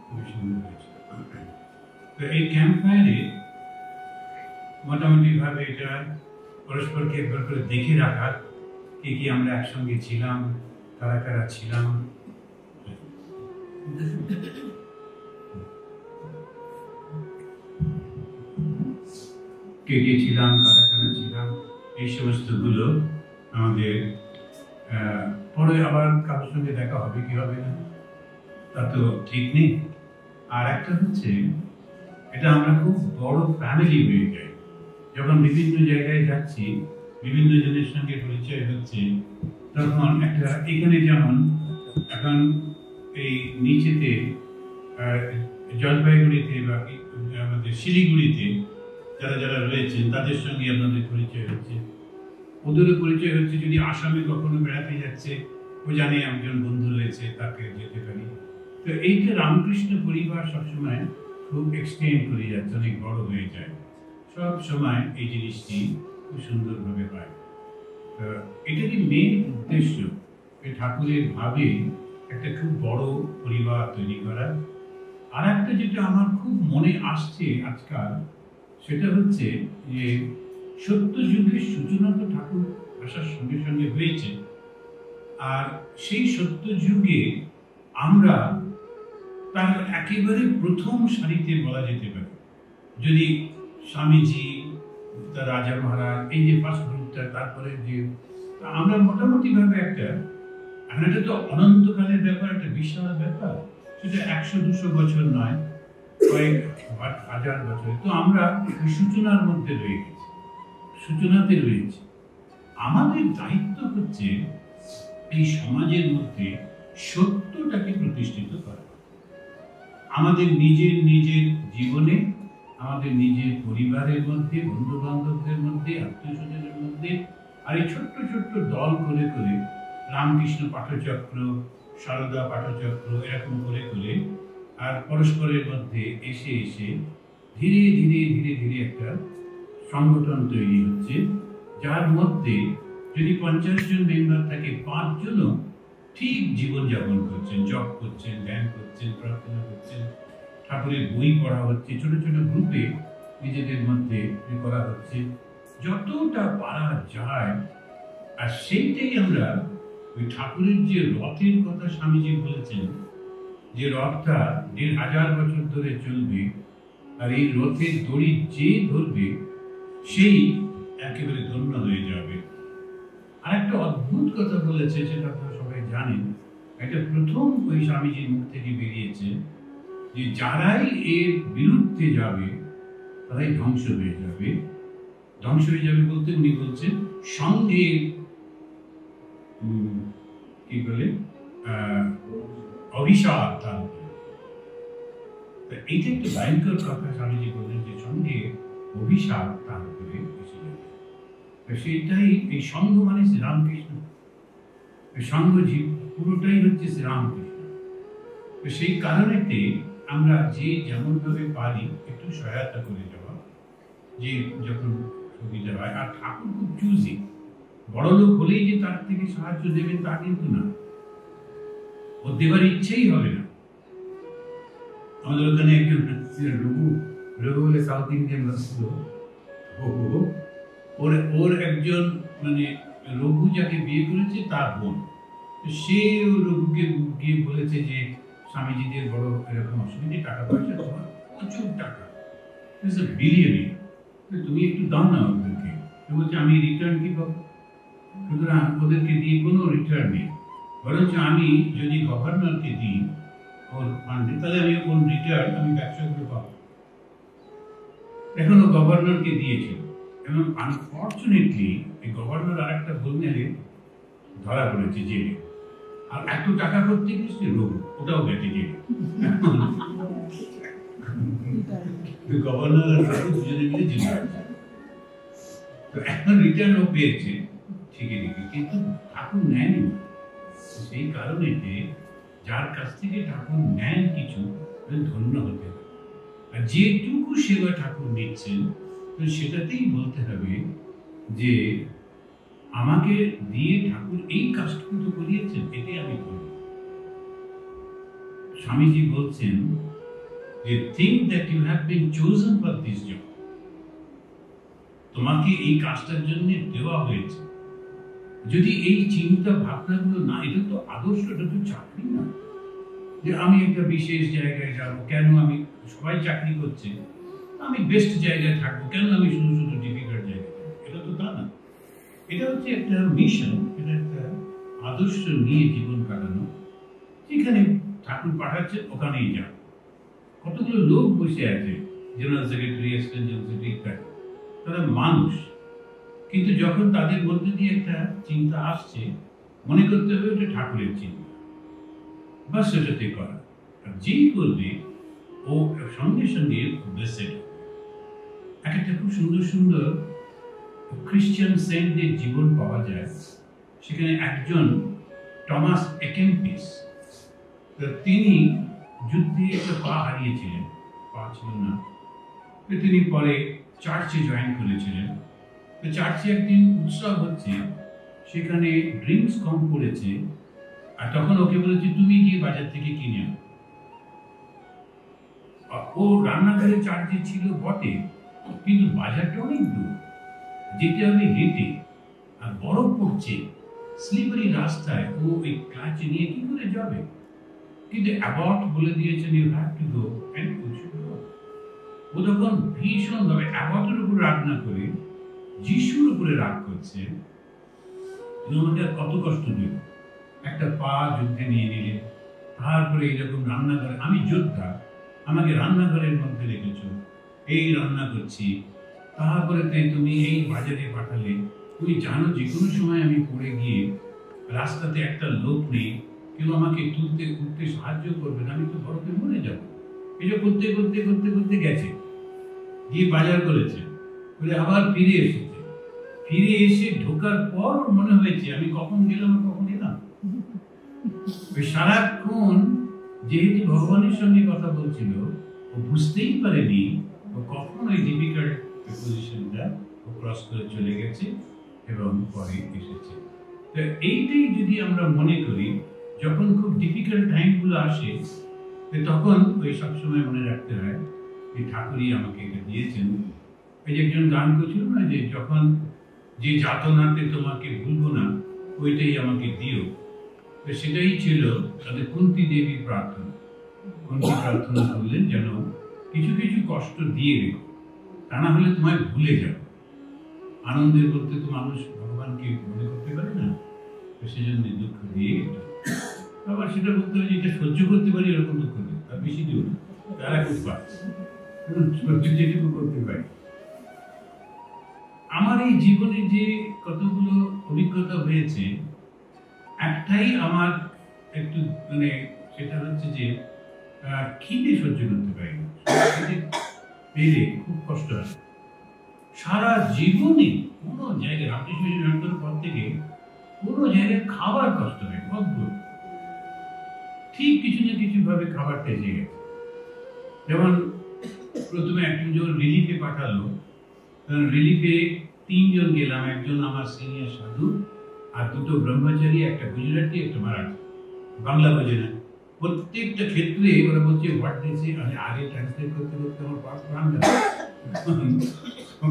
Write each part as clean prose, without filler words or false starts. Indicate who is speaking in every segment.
Speaker 1: খুবই সুন্দর হয়েছে। তো এই ক্যাম্প ফায়ারে মোটামুটি ভাবে এটা পরস্পরকে একবার করে দেখে রাখার, কি আমরা একসঙ্গে ছিলাম, কারা কারা ছিলাম, কে কে ছিলাম, কারা কারা ছিলাম, এই সমস্ত গুলো আমাদের পরে আবার কারোর সঙ্গে দেখা হবে কি হবে না তা তো ঠিক নেই। আর একটা হচ্ছে এটা আমরা খুব বড় ফ্যামিলি হয়ে যাই যখন বিভিন্ন জায়গায় যাচ্ছি, বিভিন্ন জনের সঙ্গে পরিচয় হচ্ছে, তখন একটা এখানে যেমন এখন এই নিচেতে জলপাইগুড়িতে বা আমাদের শিলিগুড়িতে যারা যারা রয়েছেন তাদের সঙ্গে আপনাদের পরিচয় হচ্ছে, ওদেরও পরিচয় হচ্ছে। যদি আসামে কখনো বেড়াতে যাচ্ছে, ও জানে একজন বন্ধু রয়েছে, তাকে যেতে পারি। তো এইটা রামকৃষ্ণ পরিবার সবসময় খুব এক্সটেন্ড করে যাচ্ছে, অনেক বড় হয়ে যায় সব সময়। এই জিনিসটি খুব সুন্দরভাবে হয়। তো এটারই মেন উদ্দেশ্য এই ঠাকুরের ভাবে একটা খুব বড় পরিবার তৈরি করা। আর একটা যেটা আমার খুব মনে আসছে আজকাল, সেটা হচ্ছে যে সত্য যুগের সূচনা তো ঠাকুর আসার সঙ্গে সঙ্গে হয়েছে, আর সেই সত্য যুগে আমরা তার একেবারে প্রথম সারিতে বলা যেতে পারে। যদি স্বামীজি, তার রাজা মহারাজ, এই যে ফার্স্ট গ্রুপটা, তারপরে যে আমরা মোটামুটি ভাবে একটা, এখন এটা তো অনন্তকালের ব্যাপার, একটা বিশাল ব্যাপার, সেটা 100-200 বছর নয়, কয়েক হাজার বছর। তো আমরা সূচনার মধ্যে রয়ে গেছি, সূচনাতে রয়েছে। আমাদের দায়িত্ব হচ্ছে এই সমাজের মধ্যে সত্যটাকে প্রতিষ্ঠিত করা, আমাদের নিজের নিজের জীবনে, আমাদের নিজের পরিবারের মধ্যে, বন্ধু বান্ধবদের মধ্যে, আত্মীয় স্বজনের মধ্যে। আর এই ছোট্ট ছোট্ট দল করে করে রামকৃষ্ণ পাঠচক্র, সারদা পাঠচক্র, এরকম করে করে আর পরস্পরের মধ্যে এসে এসে ধীরে ধীরে ধীরে ধীরে একটা সংগঠন তৈরি হচ্ছে, যার মধ্যে যদি 50 জন মেম্বার থাকে, 5 জনও ঠিক জীবনযাপন করছেন, জপ করছেন, ধ্যান করছেন, প্রার্থনা করছেন, ঠাকুরের বই পড়া হচ্ছে, ছোট ছোট গ্রুপে নিজেদের মধ্যে করা হচ্ছে, যতটা পারা যায়। আর সেইটাই আমরা ওই ঠাকুরের যে রথের কথা স্বামীজি বলেছেন, যে রথটা 1500 বছর ধরে চলবে, আর এই রথের দড়ি যে ধরবে সেই একেবারে ধন্য হয়ে যাবে। আর একটা অদ্ভুত কথা বলেছে, সেটা আপনারা সবাই জানেন, এটা প্রথম ওই স্বামীজির মুখ থেকে বেরিয়েছে, যে যারাই এর বিরুদ্ধে যাবে তারাই ধ্বংস হয়ে যাবে। ধ্বংস হয়ে যাবে বলতে উনি বলছেন সঙ্গে কি বলে অভিশাপ দান। এইটা একটা ভয়ঙ্কর কথা স্বামীজি বললেন, যে সঙ্গে অভিশাপ দান করে এসে যাবে। সেইটাই এই সংঘ মানে শ্রীরামকৃষ্ণ, সংঘ জীব পুরোটাই হচ্ছে শ্রীরামকৃষ্ণ। তো সেই কারণেতে আমরা যে যেমন ভাবে পারি একটু সহায়তা করে যাওয়া, যে যখন সুবিধা হয়। আর ঠাকুর খুব চুজি, বড় লোক হলেই যে তার থেকে সাহায্য দেবেন তা কিন্তু না, ও দেবার ইচ্ছেই হবে না। আমাদের ওখানে একজন রঘু বলে সাউথ ইন্ডিয়ান ছিল, ওর একজন মানে রঘু যাকে বিয়ে করেছে তার বোন, সে রঘুকে গিয়ে বলেছে যে স্বামীজিদের বড় এরকম অসুবিধে, টাকা পয়সা তোমার প্রচুর টাকা, বিলিয়নে, তুমি একটু দাও না ওদেরকে। বলছে আমি রিটার্ন কি পাবো? সুতরাং ওদেরকে দিয়ে কোনো রিটার্ন নেই, বরঞ্চ আমি যদি গভর্নরকে দিই ওর ফান্ডে, তাহলে আমি কোন রিটার্ন আমি ব্যবসা করে পাবো। এখন ও গভর্নরকে দিয়েছিল, এবং আনফর্চুনেটলি এই গভর্নর আর একটা ভুল মেরে ধরা পড়েছে জেলে। আর এত টাকা করতে গেছে রোগ, ওটাও গেছে জেলে। গভর্নর আর দুজনে মিলে জেলে। তো এখন রিটার্ন ও পেয়েছে ঠিকই ঠিকই, কিন্তু ঠাকুর নেয়নি। সেই কারণে যার কাছ থেকে ঠাকুর নেন কিছু, ধন্য হতে হবে। আর যেটুকু সেবা ঠাকুর নিচ্ছেন, তো সেটাতেই বলতে হবে যে আমাকে দিয়ে ঠাকুর এই কাজটুকু তো করিয়েছেন, এতে আমি ধন্য। স্বামীজি বলছেন যে think that you have been chosen for this job, তোমাকে এই কাজটার জন্য দেওয়া হয়েছে। যদি এই চিন্তা ভাবনাগুলো না, এটা তো আদর্শ, এটা তো চাকরি না যে আমি একটা বিশেষ জায়গায় যাব, কেন আমি, সবাই চাকরি করছে, আমি বেস্ট জায়গায় থাকবো, কেন আমি শুধু শুধু ডিফিকাল্ট জায়গায় থাকবো, এটা তো তা না। এটা হচ্ছে একটা মিশন, এটা একটা আদর্শ নিয়ে জীবন কাটানো। যেখানে ঠাকুর পাঠাচ্ছে ওখানেই যাও। কতগুলো লোক বসে আছে, general secretary, assistant general secretary, তারা মানুষ, কিন্তু যখন তাদের মধ্যে দিয়ে একটা চিন্তা আসছে, মনে করতে হবে ওটা ঠাকুরের চিন্তা, বা সেটাতে করা। আর যেই করবে ও সঙ্গে সঙ্গে ব্লেসেড। এক একটা খুব সুন্দর সুন্দর খ্রিস্টান সেন্টদের জীবন পাওয়া যায়। সেখানে একজন টমাস একেম্পিস, তিনি যুদ্ধে একটা পা হারিয়েছিলেন, পা ছিল না, তিনি পরে চার্চে জয়েন করেছিলেন। তো চার্চে একদিন উৎসব হচ্ছে, সেখানে ড্রিঙ্কস কম পড়েছে, আর তখন ওকে বলেছে তুমি গিয়ে বাজার থেকে কিনে আনো। ও রান্নাঘরে চার্চে ছিল বটে, কিন্তু বাজারটা অনেক দূর, যেতে হবে হেঁটে, আর বরফ পড়ছে, স্লিপারি রাস্তায়, ও এই ক্লাচ নিয়ে কি করে যাবে? কিন্তু অ্যাবট বলে দিয়েছেন you have to go, and ও শুড গো। ও তখন ভীষণ ভাবে অ্যাবটের উপর রাগ না করে যিশুর উপরে রাগ করছে, তুমি আমাকে আর কত কষ্ট দেবে, একটা পা যুদ্ধে নিয়ে নিলে, তারপরে এইরকম রান্নাঘরে, আমি যোদ্ধা, আমাকে রান্নাঘরের মধ্যে রেখেছো, এই রান্না করছি, তারপরে তুমি এই বাজারে পাঠালে, তুমি জানো যে কোনো সময় আমি পড়ে গিয়ে রাস্তাতে একটা লোক নেই, কেউ আমাকে তুলতে উঠতে সাহায্য করবে না, আমি তো বরফে মরে যাবো। এটা করতে করতে করতে করতে গেছে, গিয়ে বাজার করেছে, করে আবার ফিরে এসেছে। ফিরে এসে ঢোকার পর মনে হয়েছে আমি কখন গেলাম আর কখন এলাম। ওই সারাক্ষণ যেহেতু ভগবানের সঙ্গে কথা বলছিল, ও বুঝতেই পারেনি ও কখন ওই ডিফিকাল্ট পজিশনটা ও ক্রস করে চলে গেছে এবং পরে এসেছে। তো এইটাই যদি আমরা মনে করি, যখন খুব ডিফিকাল্ট টাইমগুলো আসে, তখন ওই সবসময় মনে রাখতে হয় যে ঠাকুরই আমাকে এটা দিয়েছেন। এই যে একজন গান করছিল না, যে যখন যে যাতনাতে তোমাকে ভুলবো না, ওইটাই আমাকে দিও। তো সেটাই ছিল তাদের কুন্তী দেবীর প্রার্থনা। কুন্তী প্রার্থনা করলেন যেন কিছু কিছু কষ্ট দিয়ে রেখো, তা না হলে তোমায় ভুলে যাবে। আনন্দের বলতে তো মানুষ ভগবানকে মনে করতে পারে না, তো সেজন্য দুঃখ দিয়ে, আবার সেটা বলতে হবে যে এটা সহ্য করতে পারি, এরকম দুঃখ দিই, তার বেশি দিও না, তারা খুব পারে সহ্য যেটুকু করতে পারি। আমার এই জীবনে যে কতগুলো অভিজ্ঞতা হয়েছে, একটাই আমার একটু মানে সেটা হচ্ছে যে খিদে সহ্য করতে পারি না, পেলে খুব কষ্ট হয়। সারা জীবনে কোনো জায়গায় রামকৃষ্ণ জয়েন করার পর থেকে কোনো জায়গায় খাবার কষ্ট হয়, অদ্ভুত। ঠিক কিছু না কিছু ভাবে খাবারটা এসে গেছে। যেমন প্রথমে একজন যখন রিলিফে পাঠালো, রিলিফে 3 জন গেলাম, একজন আমার সিনিয়র সাধু, আর 2টো ব্রহ্মচারী, একটা গুজরাটি, একটা মারাঠি, বাংলা বোঝে না। প্রত্যেকটা ক্ষেত্রে ওরা বলছে হোয়াট দিস, আমি আগে ট্রান্সলেট করতে করতে আমার পাস প্রাণ গেল,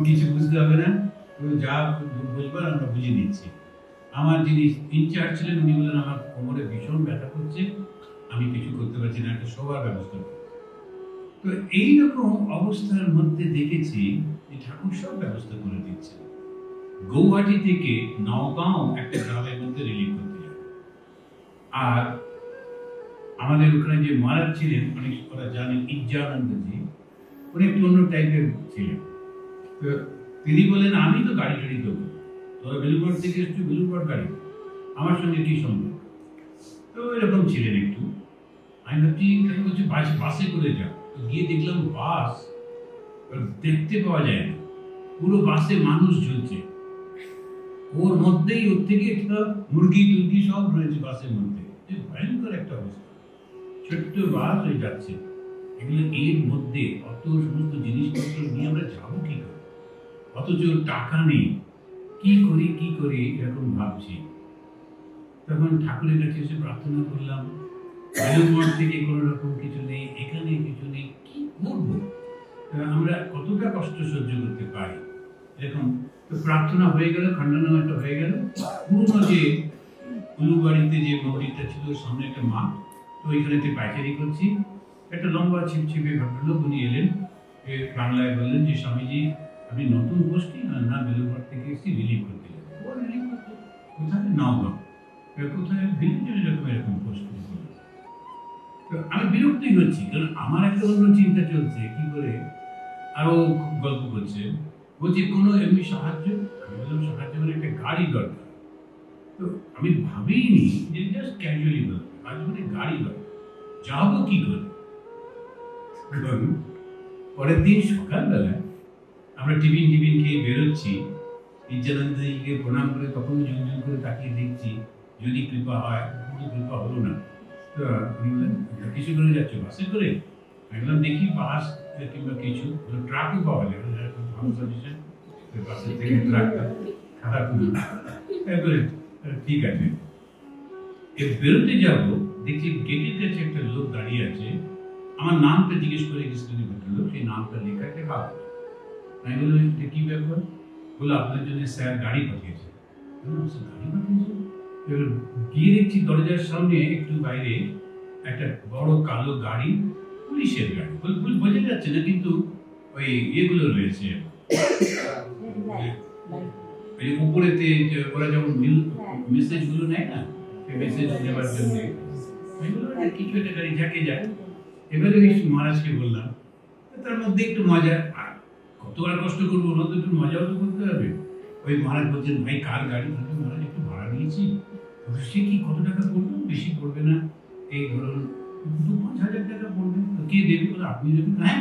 Speaker 1: কিছু বুঝতে হবে না, যা বুঝবার আমরা বুঝে নিচ্ছি। আমার যিনি ইনচার্জ ছিলেন উনি বললেন আমার কোমরে ভীষণ ব্যথা করছে, আমি কিছু করতে পারছি না, একটা শোবার ব্যবস্থা করছি। তো এইরকম অবস্থার মধ্যে দেখেছি যে ঠাকুর সব ব্যবস্থা করে দিচ্ছে। গৌহাটি থেকে নওগাঁও একটা গ্রামের মধ্যে রিলিফ করতে যাবে, আর আমাদের ওখানে যে মহারাজ ছিলেন, অনেক ওরা জানেন, ইজ্জানন্দজি, উনি একটু অন্য টাইপের ছিলেন। তো তিনি বলেন আমি তো গাড়ি টাড়ি দেবো, তোরা বেলুঘাট থেকে এসছো, বেলুঘাট গাড়ি, আমার সঙ্গে কি সম্ভব? তো এরকম ছিলেন একটু। আমি ভাবছি বলছি বাসে করে যাও, গিয়ে দেখলাম বাস দেখতে পাওয়া যায় না, পুরো বাসে মানুষ ঝুলছে, ওর মধ্যেই ওর থেকে একটা মুরগি টুরগি সব রয়েছে বাসের মধ্যে। ভয়ঙ্কর একটা অবস্থা, ছোট্ট বাস হয়ে যাচ্ছে। এগুলো এর মধ্যে অত সমস্ত জিনিসপত্র নিয়ে আমরা যাবো কি করে, অথচ টাকা নেই, কি করি এরকম ভাবছি। তখন ঠাকুরের কাছে এসে প্রার্থনা করলাম বেলুড়মঠ থেকে কোনো রকম কিছু নেই, এখানে কিছু নেই, কি করবো? আমরা কতটা কষ্ট সহ্য করতে পারি। এরকম তো প্রার্থনা হয়ে গেল, খণ্ডনামাটা হয়ে গেল। পুরনো যে উলুবাড়িতে যে মন্দিরটা ছিল, সামনে একটা মাঠ, তো ওইখানেতে পাইচারি করছি। একটা লম্বা ছিপছিপে ভদ্রলোক উনি এলেন, বাংলায় বললেন যে স্বামীজি আপনি নতুন গোষ্ঠী না বেলুড়মঠ থেকে এসেছি রিলিভ করতে যাবেন। ও রিলিভ করতে কোথায়? নওগাঁ। কোথায়? ভিলেজের এরকম পোস্ট। আমি বিরক্তই হচ্ছি, কারণ আমার একটা অন্য চিন্তা চলছে কি করে। আরো গল্প করছে, বলছি কোনো এমনি সাহায্য? আমি বললাম সাহায্য মানে একটা গাড়ি দরকার। তো আমি ভাবিনি যে জাস্ট ক্যাজুয়ালি বলবো আজ মানে গাড়ি দরকার, যাবো কি করে? পরের দিন সকালবেলায় আমরা টিফিন খেয়ে বেরোচ্ছি, নিত্যানন্দকে প্রণাম করে তখন ঝুমঝুম করে তাকিয়ে দেখছি যদি কৃপা হয়, কিন্তু কৃপা হলো না। তো আমি বললাম কিছু করে যাচ্ছ বাসে করে? আমি বললাম দেখি বাস কিংবা কিছু ট্রাকও পাওয়া যায়, ভালো সাজেশন, বাসের থেকে ট্রাকটা খারাপ না। তারপরে ঠিক আছে, বেরোতে যাবো, দেখছি গেটের কাছে একটা লোক দাঁড়িয়ে আছে। আমার নামটা জিজ্ঞেস করে গেছিল ভদ্রলোক, সেই নামটা লেখা আছে বাবু। আমি বললাম কি ব্যাপার? বলে আপনার জন্য স্যার গাড়ি পাঠিয়েছে। গাড়ি পাঠিয়েছে? এবার গিয়ে দেখছি দরজার সামনে একটু বাইরে একটা বড় কালো গাড়ি, পুলিশের গাড়ি, বোঝা যাচ্ছে না কিন্তু ওই ইয়েগুলো রয়েছে উপরেতে, ওরা যেমন মেসেজ গুলো নেয় না, সেই মেসেজ নেবার জন্য কিছু একটা গাড়ি ঝাঁকে যায়। এবারে ওই মহারাজকে বললাম, তার মধ্যে একটু মজা, কত আর কষ্ট করবো না, তো একটু মজাও তো করতে হবে। ওই মহারাজ বলছেন ভাই কার গাড়ি? মহারাজ একটু ভাড়া নিয়েছি। সে কি কত টাকা পড়বে? বেশি পড়বে না, এই ধরুন 2-5 হাজার টাকা পড়বে। কে দেবে? আপনি দেবেন? হ্যাঁ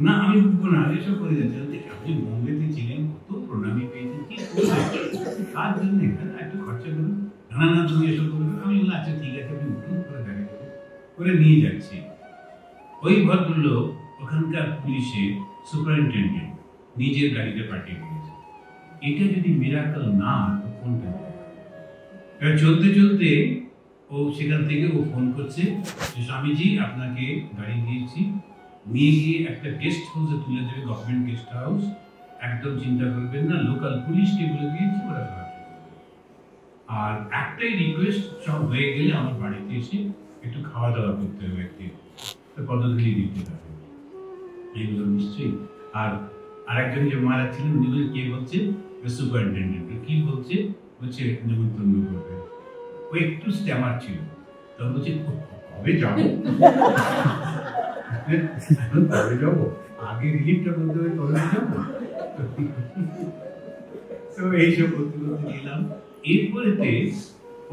Speaker 1: না আমি বুঝবো না, এসব করে যাচ্ছে। আপনি বোম্বেতে ছিলেন, কত প্রণামী পেয়েছেন, কি কার জন্য একটু খরচা করুন। না তুমি এসব করবে। আমি বললাম আচ্ছা ঠিক আছে, আপনি উঠুন, করে দেখা করে নিয়ে যাচ্ছি। ওই ভদ্রলোক ওখানকার পুলিশের সুপারিনটেন্ডেন্ট নিজের গাড়িতে পাঠিয়ে দিয়েছে। এটা যদি মিরাকল না, তো কোনটা? চলতে চলতে ও সেখান থেকে ও ফোন করছে যে স্বামীজি আপনাকে গাড়ি দিয়েছি, নিয়ে গিয়ে একটা গেস্ট হাউসে তুলে দেবে, গভর্নমেন্ট গেস্ট হাউস, একদম চিন্তা করবেন না, লোকাল পুলিশকে বলে দিয়েছি, ওরা সাহায্য করবে। আর একটাই রিকোয়েস্ট, সব হয়ে গেলে আমার বাড়িতে এসে একটু খাওয়া দাওয়া করতে হবে, একটি পদ্ধতি দিতে হবে। এইগুলো নিশ্চয়ই। আর আরেকজন যে মহারাজ ছিলেন উনি বলে কে বলছে? সুপারিনটেন্ডেন্ট। কি বলছে? বলছে নেমন্তন্ন করবে। ও একটু স্ট্যামার ছিল, তখন বলছে কবে যাবো? কবে যাবো? আগে রিলিফটা করতে হবে, কবে যাবো? তো এইসব করতে করতে গেলাম। এরপরেতে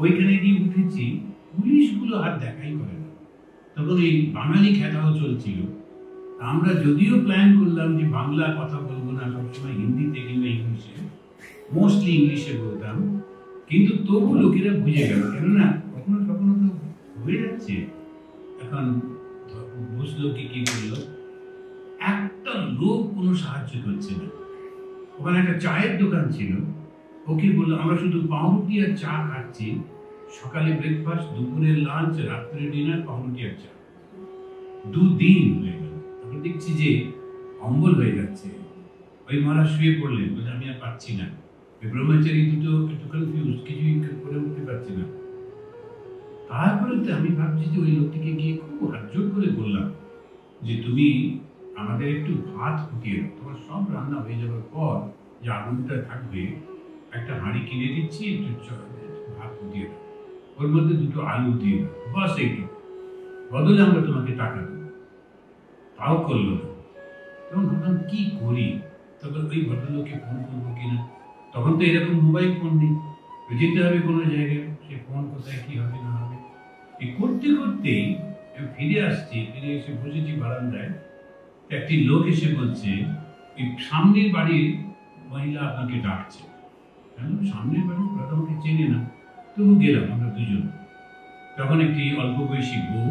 Speaker 1: ওইখানে গিয়ে উঠেছি, পুলিশগুলো আর দেখাই করে না। তখন এই বাঙালি খেলাও চলছিল। আমরা যদিও প্ল্যান করলাম যে বাংলা কথা বলবো না, সবসময় হিন্দিতে কিংবা ইংলিশে, মোস্টলি ইংলিশে বলতাম, কিন্তু তবু লোকেরা বুঝে গেল, কেননা কখনো কখনো তো হয়ে যাচ্ছে। এখন বুঝলো কি করলো, একটা লোক কোনো সাহায্য করছে না। ওখানে একটা চায়ের দোকান ছিল, ওকে বললো আমরা শুধু পাউরুটি আর চা খাচ্ছি, সকালে ব্রেকফাস্ট, দুপুরের লাঞ্চ, রাত্রে ডিনার, পাউরুটি আর চা। 2 দিন হয়ে গেল। আমি দেখছি যে অম্বল হয়ে যাচ্ছে। ওই মহারাজ শুয়ে পড়লেন, বলে আমি আর পাচ্ছি না। ওই ব্রহ্মচারী দুটো একটু কনফিউজ, কিছুই করে উঠতে পারছি না। তারপরে আমি ভাবছি যে ওই লোকটিকে গিয়ে খুব হাতজোড় করে বললাম যে তুমি আমাদের একটু ভাত ফুটিয়ে দাও, তোমার সব রান্না হয়ে যাওয়ার পর যে আগুনটা থাকবে, একটা হাঁড়ি কিনে দিচ্ছি, একটু ভাত ফুটিয়ে দাও, ওর মধ্যে 2টো আলু দিয়ে দাও, বাস এইটু, বদলে আমরা তোমাকে টাকা দেবো। তাও করলো না। তখন ভাবলাম কি করি, তখন ওই ভদ্রলোককে ফোন করবো কিনা। তখন তো এরকম মোবাইল ফোন নেই, যেতে হবে কোনো জায়গায়, সে ফোন কোথায় কি হবে না হবে। এই করতে করতেই ফিরে আসছি, ফিরে এসে বসেছি বারান্দায়। একটি লোক এসে বলছে এই সামনের বাড়ির মহিলা আপনাকে ডাকছে। সামনের বাড়ি প্রথমকে চেনে না, তবু গেলাম আমরা দুজন। তখন একটি অল্প বয়সী বউ,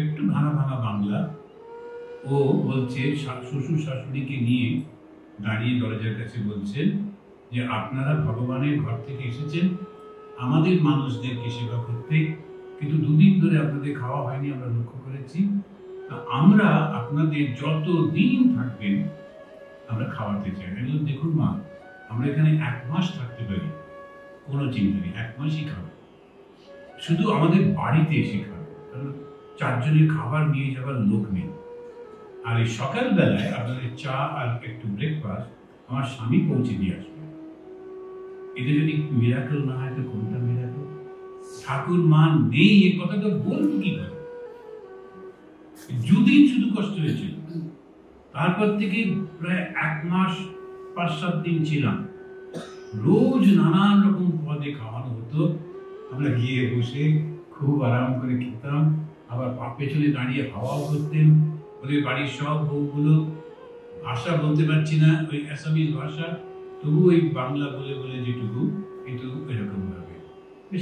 Speaker 1: একটু ভাঙা বাংলা, ও বলছে শ্বশুর শাশুড়িকে নিয়ে দাঁড়িয়ে দরজার কাছে বলছেন যে আপনারা ভগবানের ঘর থেকে এসেছেন আমাদের মানুষদেরকে সেবা করতে, কিন্তু দুদিন ধরে আপনাদের খাওয়া হয়নি আমরা লক্ষ্য করেছি। আমরা আপনাদের যত দিন থাকবেন আমরা খাওয়াতে চাই। দেখুন মা, আমরা এখানে 1 মাস থাকতে পারি, কোনো চিন্তা নেই, 1 মাসই খাবো, শুধু আমাদের বাড়িতে এসে খাবো, কারণ 4 জনের খাবার নিয়ে যাওয়ার লোক নেই। আর এই সকালবেলায় আপনাদের চা আর একটু ব্রেকফাস্ট আমার স্বামী পৌঁছে দিয়ে আসবে। এটা যদি মিরাকল না হয় তো কোনটা মিরাকল? ঠাকুর মা নেই এ কথাটা বলবো কি করে? দুদিন শুধু কষ্ট হয়েছিল, তারপর থেকে প্রায় 1 মাস 5-7 দিন ছিলাম, রোজ নানান রকম পদে খাওয়ানো হতো। আমরা গিয়ে বসে খুব আরাম করে খেতাম, আবার পেছনে দাঁড়িয়ে হাওয়াও করতেন। ওদের বাড়ির সব বউগুলো ভাষা বলতে পারছি না, ওই অ্যাসামিজ ভাষা, তবু ওই বাংলা বলে বলে যেটুকু, কিন্তু এরকম ভাবে।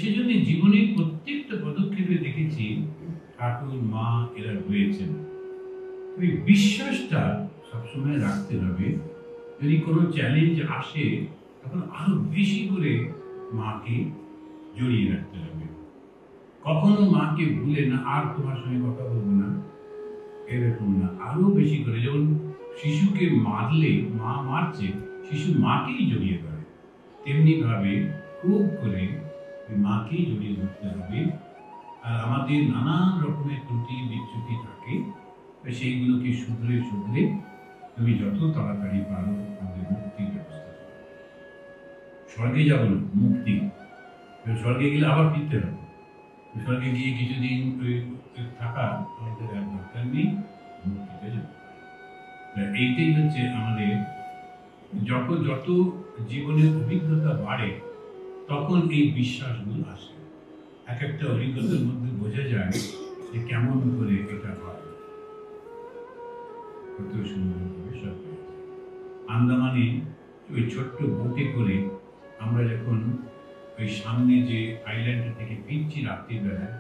Speaker 1: সেই জন্য জীবনের প্রত্যেকটা পদক্ষেপে দেখেছি ঠাকুর মা এরা রয়েছেন। ওই বিশ্বাসটা সবসময় রাখতে হবে। যদি কোনো চ্যালেঞ্জ আসে তখন আরো বেশি করে মাকে জড়িয়ে রাখতে হবে। কখনো মাকে ভুলে না আর তোমার সঙ্গে কথা বলবো না, এরকম না, আরো বেশি করে। যেমন শিশুকে মারলে মা মারছে, শিশু মাকেই জড়িয়ে ধরে, তেমনি ভাবে খুব করে মাকেই জড়িয়ে ধরতে হবে। আর আমাদের নানান রকমের ত্রুটি বিচ্যুতি থাকে, সেইগুলোকে শুধরে শুধরে তুমি যত তাড়াতাড়ি পারো আমাদের মুক্তির ব্যবস্থা করো। স্বর্গে যাবো না, মুক্তি। স্বর্গে গেলে আবার ফিরতে হবে, স্বর্গে গিয়ে কিছুদিন থাকা আমাদের আর দরকার নেই, মুক্তিতে যাবো। এইটাই হচ্ছে আমাদের, যখন যত জীবনের অভিজ্ঞতা বাড়ে তখন এই বিশ্বাসগুলো আসে। এক একটা অভিজ্ঞতার মধ্যে বোঝা যায় যে কেমন করে এটা হয়। কত সুন্দরভাবে সব আন্দামানে ওই ছোট্ট বোটে করে আমরা যখন ওই সামনে যে আইল্যান্ড থেকে ফিরছি রাত্রির বেলায়,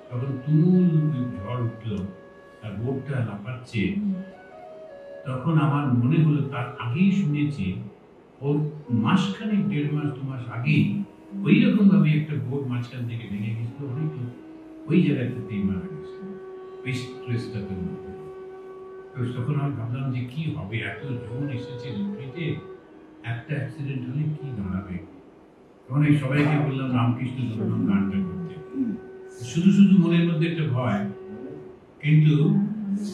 Speaker 1: তখন তুমুল ঝড় উঠলো আর বোটটা লাফাচ্ছে। তখন আমার মনে হলো তার আগেই শুনেছি ওর মাসখানেক 1.5 মাস 2 মাস আগেই ওই রকম ভাবে একটা বোট মাঝখান থেকে ভেঙে গেছিল, অনেক ওই জায়গাটাতেই মারা গেছে ওই স্ট্রেসটাতে মধ্যে। তো তখন আমি ভাবলাম যে কি হবে, এত জোন এসেছে রিট্রিটে, একটা অ্যাক্সিডেন্ট হলে কি দাঁড়াবে। তখন এই সবাইকে বললাম রামকৃষ্ণ জন্ম গানটা করতে, শুধু শুধু মনের মধ্যে একটা ভয়। কিন্তু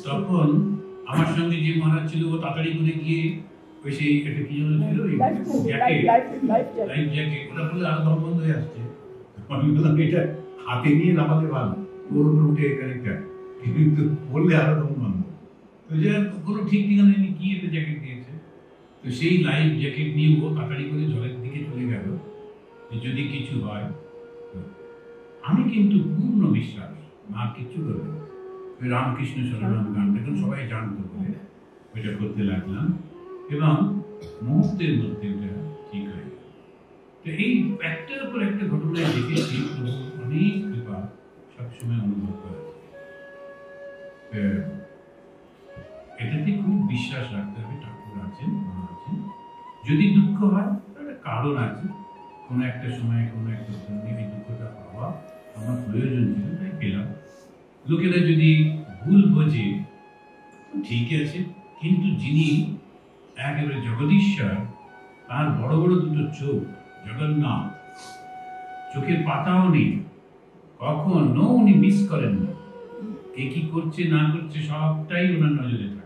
Speaker 1: তখন আমার সঙ্গে যে মহারাজ ছিল ও তাড়াতাড়ি করে গিয়ে ওই সেই একটা কি যেন ছিল লাইফ জ্যাকেট, ওটা বলে আরো দম বন্ধ হয়ে আসছে। আমি বললাম এটা হাতে নিয়ে নামালে ভালো, ওর উপর উঠে এখানে, কিন্তু বললে আরো দম বন্ধ। তো যে কোনো ঠিক ঠিকানা নেই কি একটা জ্যাকেট দিয়েছে, তো সেই লাইফ জ্যাকেট নিয়ে ও তাড়াতাড়ি করে জলের দিকে চলে গেল যদি কিছু হয়। আমি কিন্তু পূর্ণ বিশ্বাস মা কিচ্ছু করবে না। রামকৃষ্ণ শরণম গানটা এখন সবাই জানতো বলে ওইটা করতে লাগলাম এবং মুহূর্তের মধ্যে ওটা ঠিক হয়ে গেল। তো এই একটার উপর একটা ঘটনায় দেখেছি প্রভু অনেক কৃপা সবসময় অনুভব করা যায়। এটাতে খুব বিশ্বাস রাখতে হবে, ঠাকুর আছেন, মা আছেন। যদি দুঃখ হয় তাহলে কারণ আছে, কোনো একটা সময় কোনো একটা জন্য এই দুঃখটা পাওয়া আমার প্রয়োজন ছিল, তাই পেলাম। লোকেরা যদি ভুল বোঝে ঠিক আছে, কিন্তু যিনি একেবারে জগদীশ্বর, তার বড় বড় দুটো চোখ, জগন্নাথ, চোখের পাতাও নেই, কখনো উনি মিস করেন না। কে কি করছে না করছে সবটাই ওনার নজরে থাকে।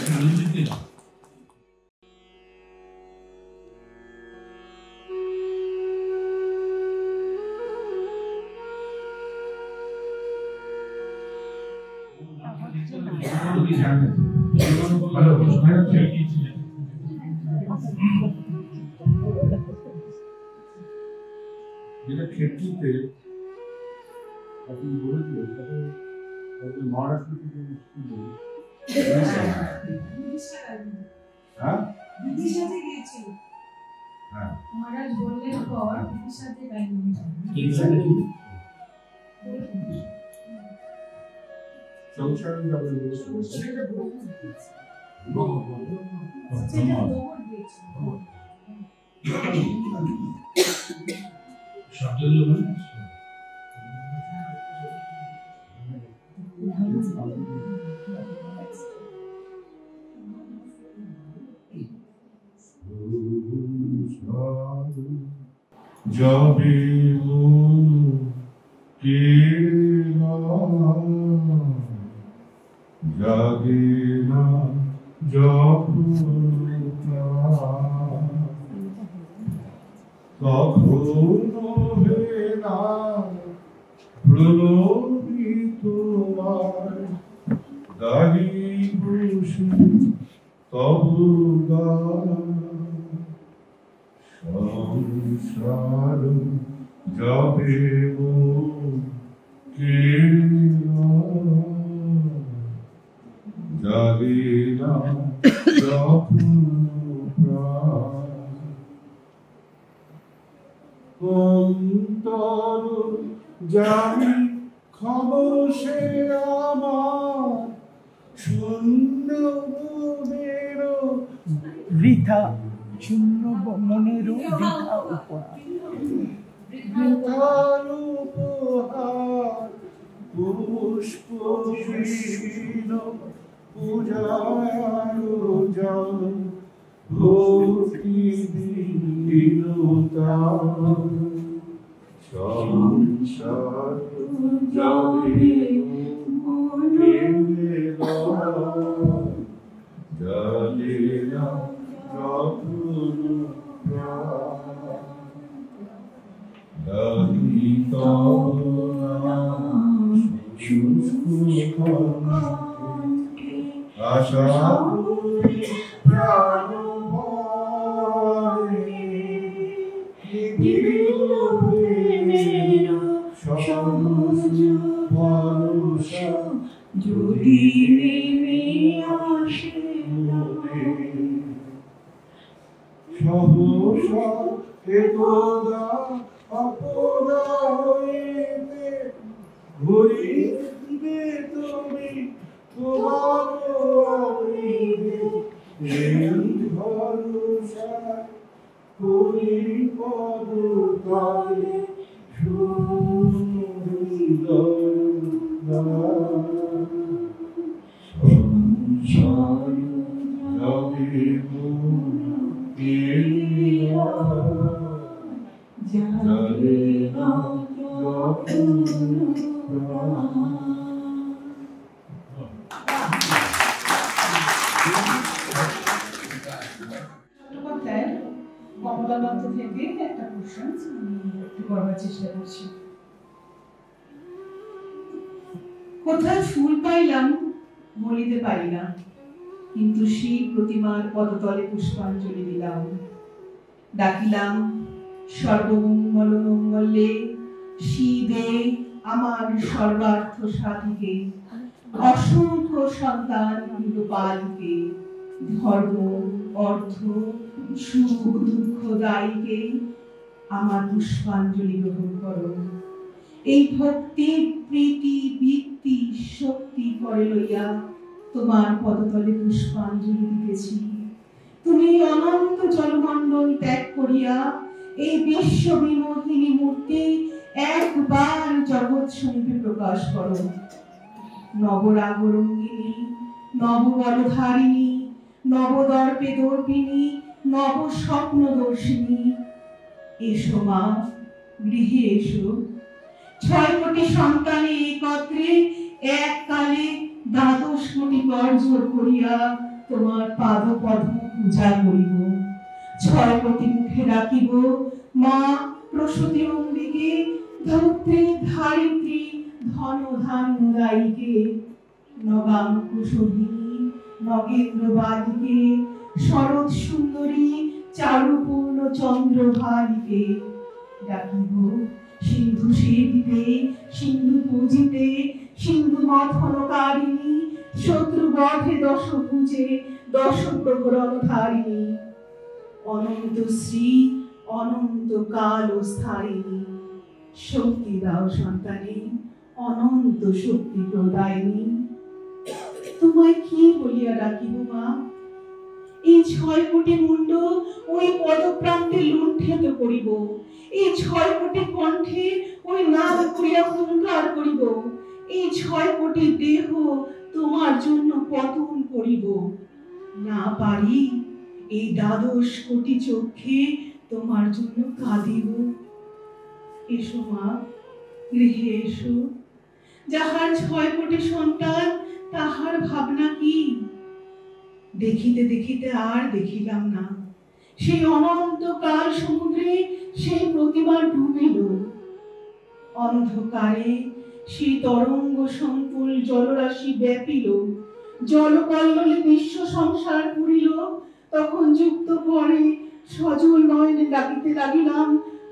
Speaker 2: যেটা ক্ষেত্রতে আপনি বলেছিলেন তাদের মহারাষ্ট্র থেকে হ্যাঁ
Speaker 3: বিদিশাতে গিয়েছিল।
Speaker 2: হ্যাঁ
Speaker 3: মহারাজ বললেন পর বিদিশাতে ব্যাঙ্গালোর
Speaker 2: সংসার যাবে
Speaker 3: সেটা গোবর দিয়েছিল।
Speaker 1: শব্দগুলো বলুন।
Speaker 2: যাবে জাগে না কখনো না প্রলোভিত গাহি বসে তবু সংসার যাবে যাবে না অন্তর জানি খবর সে আমার শূন্য মনের
Speaker 4: বৃথা শূন্য মনের বৃথা
Speaker 2: বৃথার উপহার পুষ্প পূজার জল ভক্তি দীনতা সংসার যাবে জানে না আশা
Speaker 3: যদি নেমে আসে
Speaker 2: সহসা একদা আপনা হইতে ঘুরিবে তুমি তোমার এই ভরসা করি পদ তলে সংসার যাবে জানে না
Speaker 3: চট্টোপাধ্যায় কমলাকান্ত থেকে একটা কোশ্চেন একটু করবার চেষ্টা করছি। কোথায় ফুল পাইলাম বলিতে পারি না, কিন্তু সেই প্রতিমার পদতলে পুষ্পাঞ্জলি দিলাম। ডাকিলাম সর্বমঙ্গল মঙ্গলে শিবে আমার সর্বার্থ সাধিকে, অসংখ্য সন্তান গৃহপালিকে, ধর্ম অর্থ সুখ দুঃখ দায়ীকে আমার পুষ্পাঞ্জলি গ্রহণ করো। এই ভক্তি প্রীতি বৃত্তি শক্তি করে লইয়া তোমার পদতলে পুষ্পাঞ্জলি দিতেছি। তুমি অনন্ত জলমণ্ডল ত্যাগ করিয়া এই বিশ্ব বিমোহিনী মূর্তি একবার জগৎ সমীপে প্রকাশ করো। নবরাগরঙ্গিনী, নববলধারিণী, নবদর্পে দর্পিনী, নব স্বপ্নদর্শিনী, এসো মা, গৃহে এসো। 6 কোটি সন্তানে একত্রে এককালে 12 কোটি গর্জন করিয়া তোমার পাদ পদ্ম পূজা করিব, 6 কোটি মুখে রাখিব মা প্রসূতি অম্বিকে, ধরিত্রী ধারিত্রী ধন ধান্য দায়িকে, নগাঙ্কুশোভিনী নগেন্দ্র বালিকে, শরৎ সুন্দরী চারুপূর্ণ চন্দ্রভালিকে। ডাকিব সিন্ধু সেবিতে সিন্ধু পূজিতে, সিন্ধু মথনকারিণী, শত্রু বধে দশভুজে দশ প্রহরণ ধারিণী, অনন্ত শ্রী অনন্ত কাল স্থায়িনী। শক্তি দাও সন্তানে, অনন্ত শক্তি প্রদায়িনী। তোমায় কি বলিয়া ডাকিব মা? এই 6 কোটি মুন্ড ওই পদপ্রান্তে লুণ্ঠিত করিব, এই 6 কোটি কণ্ঠে ওই নাম করিয়া হুঙ্কার করিব, এই 6 কোটি দেহ তোমার জন্য পতন করিব। না পারি এই 12 কোটি চক্ষে তোমার জন্য কাঁদিব। এসো মা, গৃহে এসো। যাহার 6 কোটি সন্তান তাহার ভাবনা কি? দেখিতে দেখিতে আর দেখিলাম না, সেই অনন্ত কাল সমুদ্রে সেই প্রতিমা ডুবিল। অন্ধকারে সেই তরঙ্গ সংকুল জলরাশি ব্যাপিল, জলকল্লোলে বিশ্ব সংসার পুরিল। তখন যুক্ত পরে সজল নয়নে ডাকিতে লাগিলাম,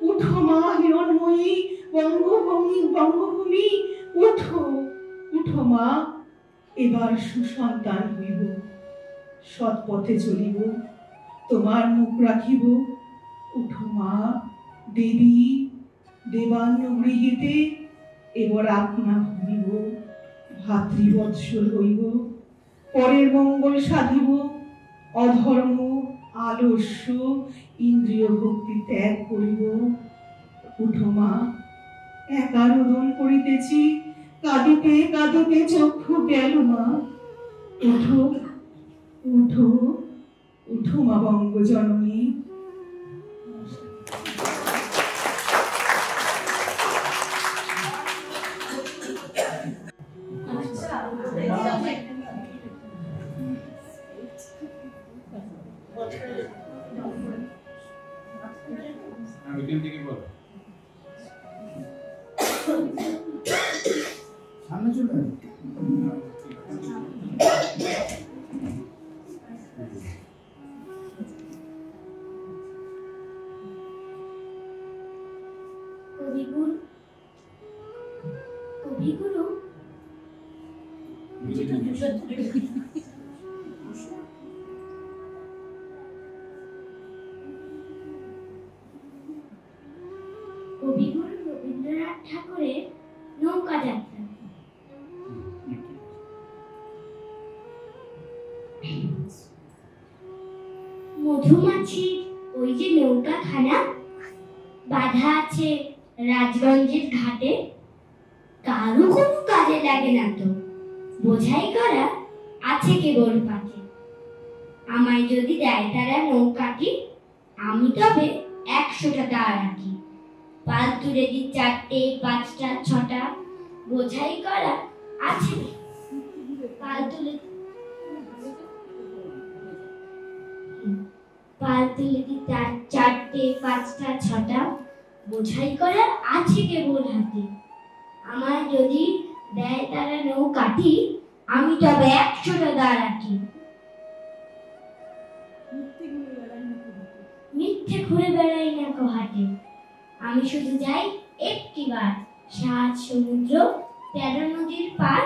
Speaker 3: উঠো মা হিরণময়ী, বঙ্গভূমি বঙ্গভূমি, উঠো উঠো মা, এবার সুসন্তান হইব, সৎ পথে চলিব, তোমার মুখ রাখিব। উঠো মা দেবী, দেবান্ন গৃহীতে এবার আপনা ভুলিব, ভাতৃবৎসল হইব, পরের মঙ্গল সাধিব। অধর্ম আলস্য ইন্দ্রিয় ভক্তি ত্যাগ করিব। উঠো মা, একা রোদন করিতেছি, কাঁদিতে কাঁদিতে চক্ষু গেল মা। উঠো উঠো উঠো মা বঙ্গজননী।
Speaker 2: সামনে চলে
Speaker 5: কবিগুরু কবিগুরু রবীন্দ্রনাথ ঠাকুরের নৌকা যাত্রা। মধুমাছির ওই যে নৌকাখানা বাঁধা আছে রাজগঞ্জের ঘাটে, কারো কোনো কাজে লাগে না তো, বোঝাই করা আছে কেবল পাটে। আমায় যদি দেয় তারা নৌকাটি, আমি তবে 100টা দাঁড় রাখি। পাল তুলে দি 4টে 5টা 6টা, বোঝাই করা আছে। পাল তুলে দি 4টে 5টা 6টা, বোঝাই করা আছে কেবল হাতে। আমার যদি দেয় তারা নৌকাটি, আমি তবে 100টা দাঁড় রাখি। মিথ্যে ঘুরে বেড়াই না হাটে, আমি শুধু যাই একটিবার, 7 সমুদ্র 13 নদীর পার।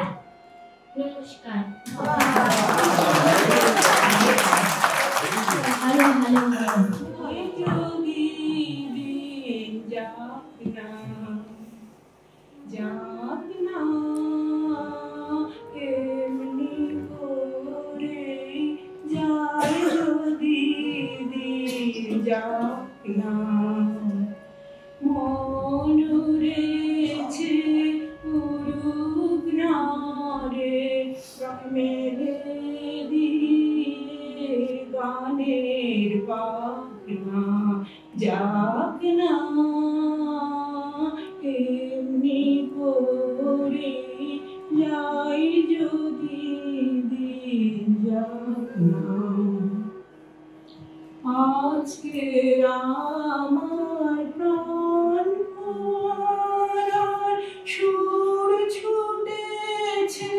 Speaker 5: নমস্কার। ভালো ভালো
Speaker 3: গানের পাখনা যাক না, এমনি করে যাই যদি দিন যাক
Speaker 2: না। আজকে আমার প্রাণ ভরার সুর ছুটেছে,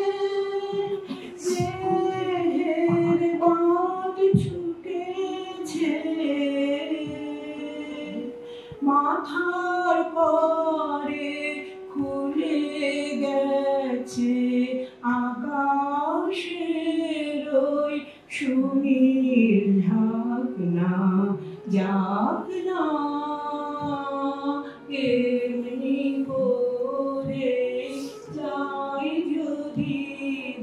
Speaker 2: দেহের বাঁধ ছুটেছে, মাথার পরে খুলে গেছে আকাশের ওই সুনীল ঢাকনা। যাক না এমনি করে যাই যদি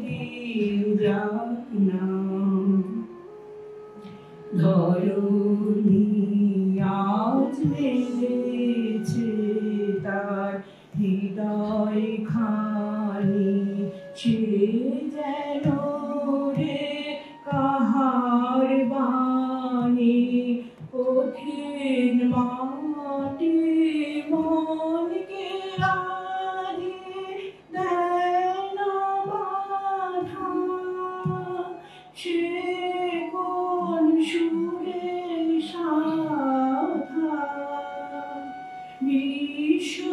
Speaker 2: দিন, যাক না। ধরণী আজ মেলেছে তার হৃদয় খানি, সে যেন রে কাহার বাণী। কঠিন মাটি মনকে রাধে দেয় না বাধা, সে কোন সুরে সাধা। বিশ্ব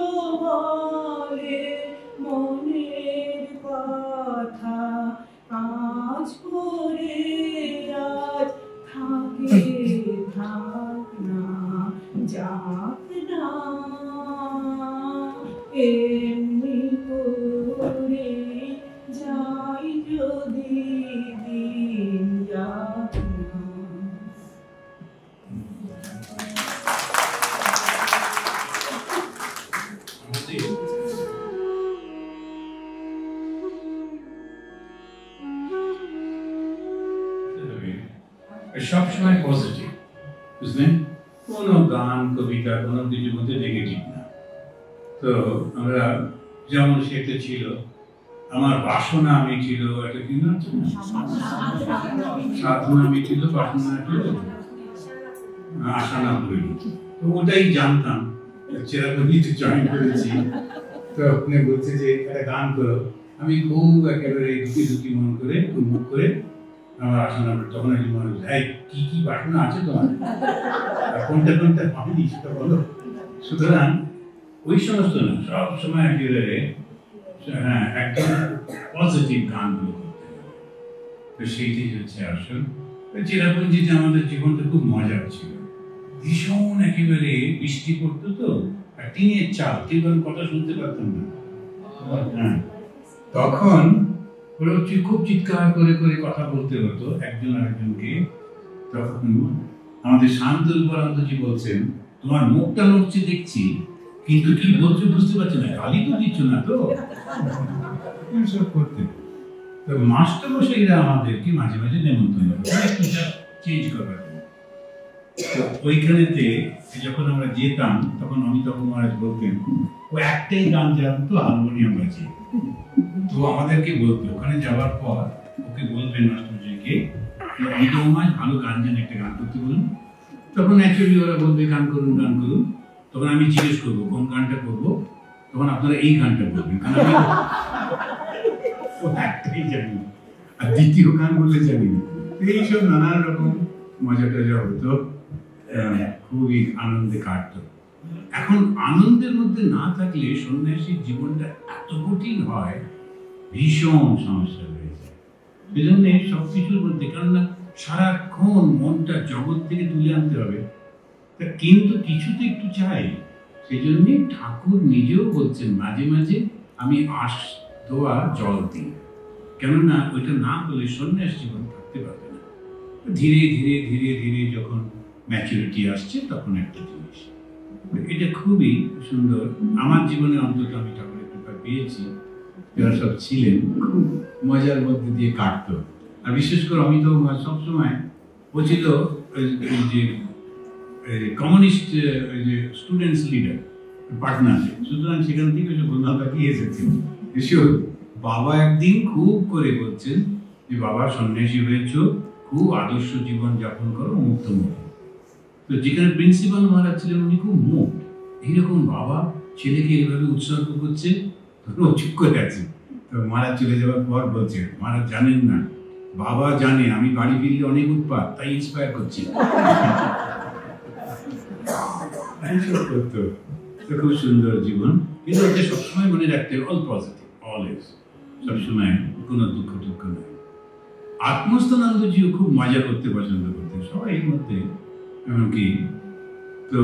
Speaker 2: বলে মনের কথা, আজ করে আজ থাকে থাক না, যাক না এমনি করে যাই যদি দিন, যাক না।
Speaker 1: সবসময় পজিটিভ, বুঝলেন? কোনো গান কবিতা কোনো কিছুর মধ্যে নেগেটিভ না। তো আমরা যেমন সেটা ছিল, আমার বাসনা আমি ছিল, একটা কি নাম ছিল, সাধনা আমি ছিল, বাসনা ছিল, আশা না করিল। তো ওটাই জানতাম, চেরাপুঞ্জিতে জয়েন করেছি। তো আপনি বলছে যে একটা গান করো, আমি খুব একেবারে দুঃখী মন করে মুখ করে আমার আসনা, তখন একজন মানুষ, কি কি বাসনা আছে তোমার, কোনটা কোনটা ভাবিনি সেটা বলো। সুতরাং ওই সমস্ত না, সব সময় একেবারে হ্যাঁ একদম পজিটিভ গানগুলো করতে হবে। তো সেইটাই হচ্ছে আসল। চেরাপুঞ্জিতে আমাদের জীবনটা খুব মজার ছিল, ভীষণ একেবারে বৃষ্টি পড়তো তো, আর টিনের চাল, কিন্তু আমি কথা শুনতে পারতাম না। হ্যাঁ, তখন খুব চিৎকার করে করে কথা বলতে হতো একজন আরেকজনকে। তখন আমাদের শান্ত উপরান্তজি বলছেন, তোমার মুখটা নড়ছে দেখছি, কিন্তু কি বলছো বুঝতে পারছি না, গালি তো দিচ্ছ না তো। সব করতে তো মাস্টার মশাইরা আমাদেরকে মাঝে মাঝে নেমন্তন্ন চেঞ্জ করবার। তো ওইখানেতে যখন আমরা যেতাম, তখন অমিতাভ মহারাজ বলতেন, ও একটাই গান জানতো, হারমোনিয়াম বাজিয়ে। তো আমাদেরকে বলতো, ওখানে যাওয়ার পর ওকে বলবেন মাস্টারজিকে, অমিতাভ মহারাজ ভালো গান জানে, একটা গান করতে বলুন। তখন অ্যাকচুয়ালি ওরা বলবে গান করুন গান করুন। তখন আমি জিজ্ঞেস করবো কোন গানটা করবো, তখন আপনারা এই গানটা বলবেন, কারণ আমি একটাই জানি, আর দ্বিতীয় গান বললে জানি না। এইসব নানান রকম মজা টজা হতো, খুবই আনন্দে কাটতো। এখন আনন্দের মধ্যে না থাকলে সন্ন্যাসীর জীবনটা এত কঠিন হয়, ভীষণ সমস্যা হয়ে যায়। সেই জন্য সবকিছুর মধ্যে, কেননা সারাক্ষণ মনটা জগৎ থেকে তুলে আনতে হবে। কিন্তু কিছুতে একটু চাই, সেই জন্য ঠাকুর নিজেও বলছেন মাঝে মাঝে আমি আশ ধোয়া জল দিই, কেননা ওইটা না হলে সন্ন্যাস জীবন থাকতে পারবে না। ধীরে ধীরে ধীরে ধীরে যখন ম্যাচুরিটি আসছে, তখন একটা জিনিস, এটা খুবই সুন্দর। আমার জীবনে অন্তত আমি ঠাকুরের কৃপা পেয়েছি, যারা সব ছিলেন খুব মজার মধ্যে দিয়ে কাটতো। আর বিশেষ করে অমিতাভ সবসময় ও ছিল যে কমিউনিস্ট যে স্টুডেন্টস লিডার পাটনাতে, সুতরাং সেখান থেকে কলকাতা গিয়ে এসেছেন। বাবা একদিন খুব করে বলছেন যে বাবা সন্ন্যাসী হয়েছ, খুব আদর্শ জীবন যাপন করো, মুক্ত মুখ। তো যেখানে প্রিন্সিপাল মহারাজ ছিলেন উনি খুব মুখ, এইরকম বাবা ছেলেকে এইভাবে উৎসর্গ করছে, চুপ করে আছে। তো মহারাজ চলে যাওয়ার পর বলছে, মহারাজ জানেন না বাবা জানে আমি বাড়ি ফিরলে অনেক উৎপাত, তাই ইন্সপায়ার করছি। এইসব করতো। তো খুব সুন্দর জীবন, কিন্তু ওকে সবসময় মনে রাখতে অল পজিটিভ, অলওয়েজ, সবসময় কোনো দুঃখ টুঃখ নয়। আত্মস্থানন্দজিও খুব মজা করতে পছন্দ করতেন সবাই এর মধ্যে, এমনকি তো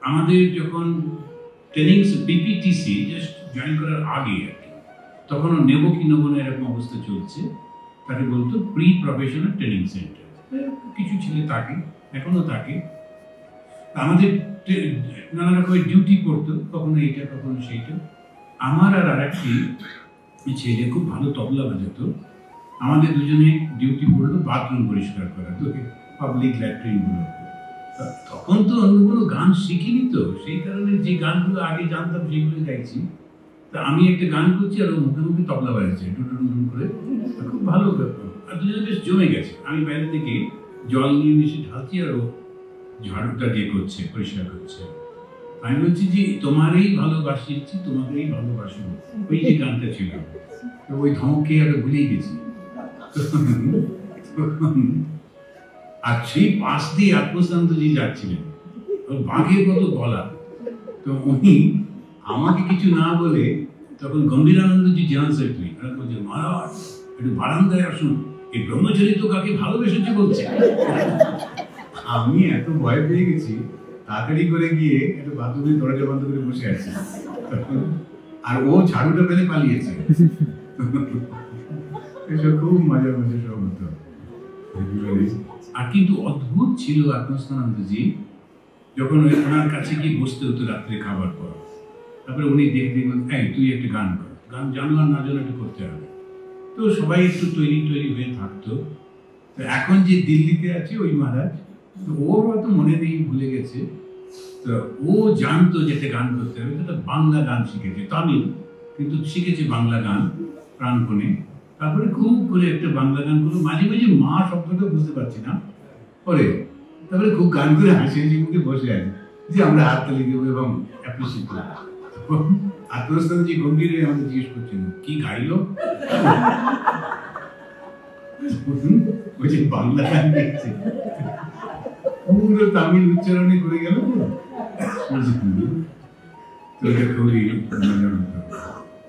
Speaker 1: আমাদের যখন ট্রেনিং বিপিটিসি জাস্ট জয়েন করার আগে আর কি, তখন নেব কি নেব না এরকম অবস্থা চলছে, তাকে বলতো প্রি প্রফেশনাল ট্রেনিং সেন্টার। কিছু ছেলে থাকে, এখনো থাকে। আমাদের নানা রকমের ডিউটি পড়তো, কখনো এইটা কখনো সেইটা। আমার আর আরেকটি ছেলে খুব ভালো তবলা বাজাতো, আমাদের দুজনে ডিউটি পড়লো বাথরুম পরিষ্কার করা, তো পাবলিক ল্যাট্রিনগুলো। তখন তো অন্য কোনো গান শিখিনি, তো সেই কারণে যে গানগুলো আগে জানতাম সেগুলো গাইছি। তা আমি একটা গান করছি আর ও মুখে মুখে তবলা বাজাচ্ছে ডুডুডুডু করে, খুব ভালো ব্যাপার। আর দুজনে বেশ জমে গেছে। আমি বাইরে থেকে জল নিয়ে এসে ঢালছি আর ও ঝাড়ুটা দিয়ে করছে, পরিষ্কার করছে। আমি বলছি যে তোমারই ভালোবাসিছি, তোমাকেই ভালোবাসবো, ওই যে গানটা ছিল, তো ওই ধমকে আরো ভুলেই গেছি। আর সেই পাশ দিয়ে আত্মস্থানন্দজি যাচ্ছিলেন, বাঘের কত গলা, তো উনি আমাকে কিছু না বলে তখন গম্ভীরানন্দজি জেনারেল সেক্রেটারি বলছে, মহারাজ একটু বারান্দায় আসুন, এই ব্রহ্মচারী তো কাকে ভালোবেসেছে বলছে। আমি এত ভয় পেয়ে গেছি, তাড়াতাড়ি করে গিয়ে একটু বাথরুমের দরজা বন্ধ করে বসে আছি, আর ও ঝাড়ুটা পেলে পালিয়েছে। এসব খুব মজা মজা সব হতো। আর কিন্তু অদ্ভুত ছিল আত্মস্থানন্দজি, যখন ওনার কাছে গিয়ে বসতে হতো রাত্রে খাবার পর, তারপরে উনি দেখতে এই তুই একটা গান কর, গান জানো আর না জানো একটু করতে হবে। তো সবাই একটু তৈরি হয়ে থাকতো। তো এখন যে দিল্লিতে আছে ওই মহারাজ, তো ওর হয়তো মনে নেই, ভুলে গেছে। তো ও জানতো যে একটা গান করতে হবে, সেটা বাংলা গান শিখেছে, তামিল কিন্তু শিখেছে বাংলা গান প্রাণপণে। তারপরে খুব করে একটা বাংলা গান করলো, মাঝে মাঝে মা শব্দটা বুঝতে পারছি না পরে, তারপরে খুব গান করে হাসি হাসি মুখে বসে আছে যে আমরা হাততালি দেবো এবং অ্যাপ্রিসিয়েট করবো। আত্মস্থানন্দজি গম্ভীর হয়ে আমাদের জিজ্ঞেস করছেন কি গাইলো, ওই যে বাংলা গান গেছে, পুরো তামিল উচ্চারণে করে গেল।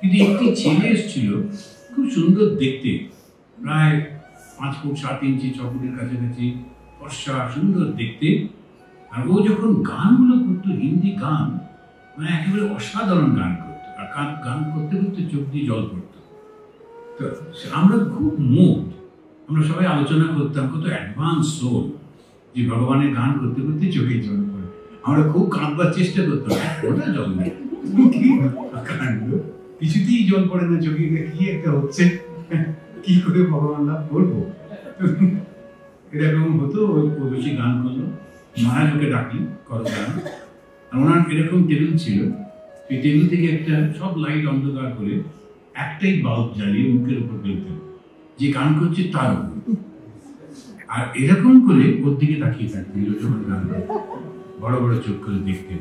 Speaker 1: কিন্তু একটি ছেলে এসেছিল, খুব সুন্দর দেখতে, প্রায় 5 ফুট 7 ইঞ্চি 6 ফুটের কাছাকাছি, ফর্সা সুন্দর দেখতে। আর ও যখন গানগুলো করতো, হিন্দি গান, মানে একেবারে অসাধারণ গান করতো, আর গান করতে করতে চোখ দিয়ে জল পড়তো। তো আমরা খুব মুগ্ধ, আমরা সবাই আলোচনা করতাম কত অ্যাডভান্স সোল, যে ভগবানের গান করতে করতে চোখে জল পড়ে। আমরা খুব কাঁদবার চেষ্টা করতাম, ওটা জল নেই, কি কাণ্ড, কিছুতেই জল পড়ে না চোখে, কি একটা হচ্ছে, কি করে ভগবান লাভ করবো। এরকম হতো। ও বেশি গান করলো, মহারাজ ওকে ডাকলেন করো গান। আর ওনার এরকম টেবিল ছিল, সেই টেবিল থেকে একটা সব লাইট অন্ধকার করে একটাই বাল্ব জ্বালিয়ে মুখের উপর ফেলতেন, যে গান করছে তার উপর। আর এরকম করে ওর দিকে তাকিয়ে থাকতেন যখন গান করতেন, বড় বড় চোখ করে দেখতেন।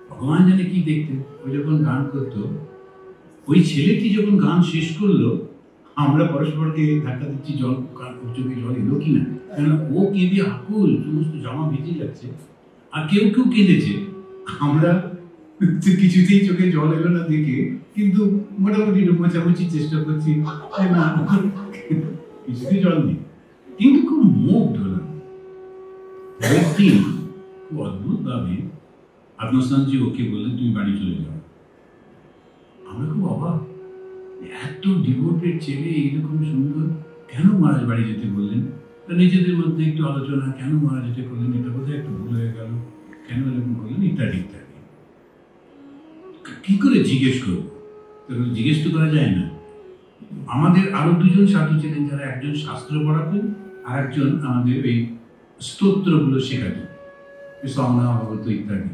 Speaker 1: ভগবান জানে কি দেখতেন। ও যখন গান করতো, ওই ছেলেটি যখন গান শেষ করলো, আমরা পরস্পরকে ধাক্কা দিচ্ছি, জল চোখে জল এলো কিনা, কেন ও কেঁদে আকুল, সমস্ত জামা ভিজে যাচ্ছে। আর কেউ কেউ কেঁদেছে, আমরা কিছুতেই চোখে জল এলো না দেখে, কিন্তু মোটামুটি মোছামুছি চেষ্টা করছি, না কিছুতেই জল নেই, কিন্তু খুব মুগ্ধ হলাম। একদিন খুব অদ্ভুত ভাবে আত্মস্থানজি ওকে বললেন তুমি বাড়ি চলে যাও। আমরা খুব অবাক, এত ডিভোটেড ছেলে এইরকম সুন্দর, কেন মহারাজ বাড়ি যেতে বললেন? নিজেদের মধ্যে একটু আলোচনা, কেন মহারাজ যেতে করলেন, এটা বোধহয় একটু ভুল হয়ে গেল, কেন এরকম করলেন, ইত্যাদি ইত্যাদি। কি করে জিজ্ঞেস করবো? জিজ্ঞেস তো করা যায় না। আমাদের আরো দুজন সাধু ছিলেন, যারা একজন শাস্ত্র পড়াতেন আর একজন আমাদের এই স্তোত্রগুলো শেখাতেন, সমনা ভগবত ইত্যাদি।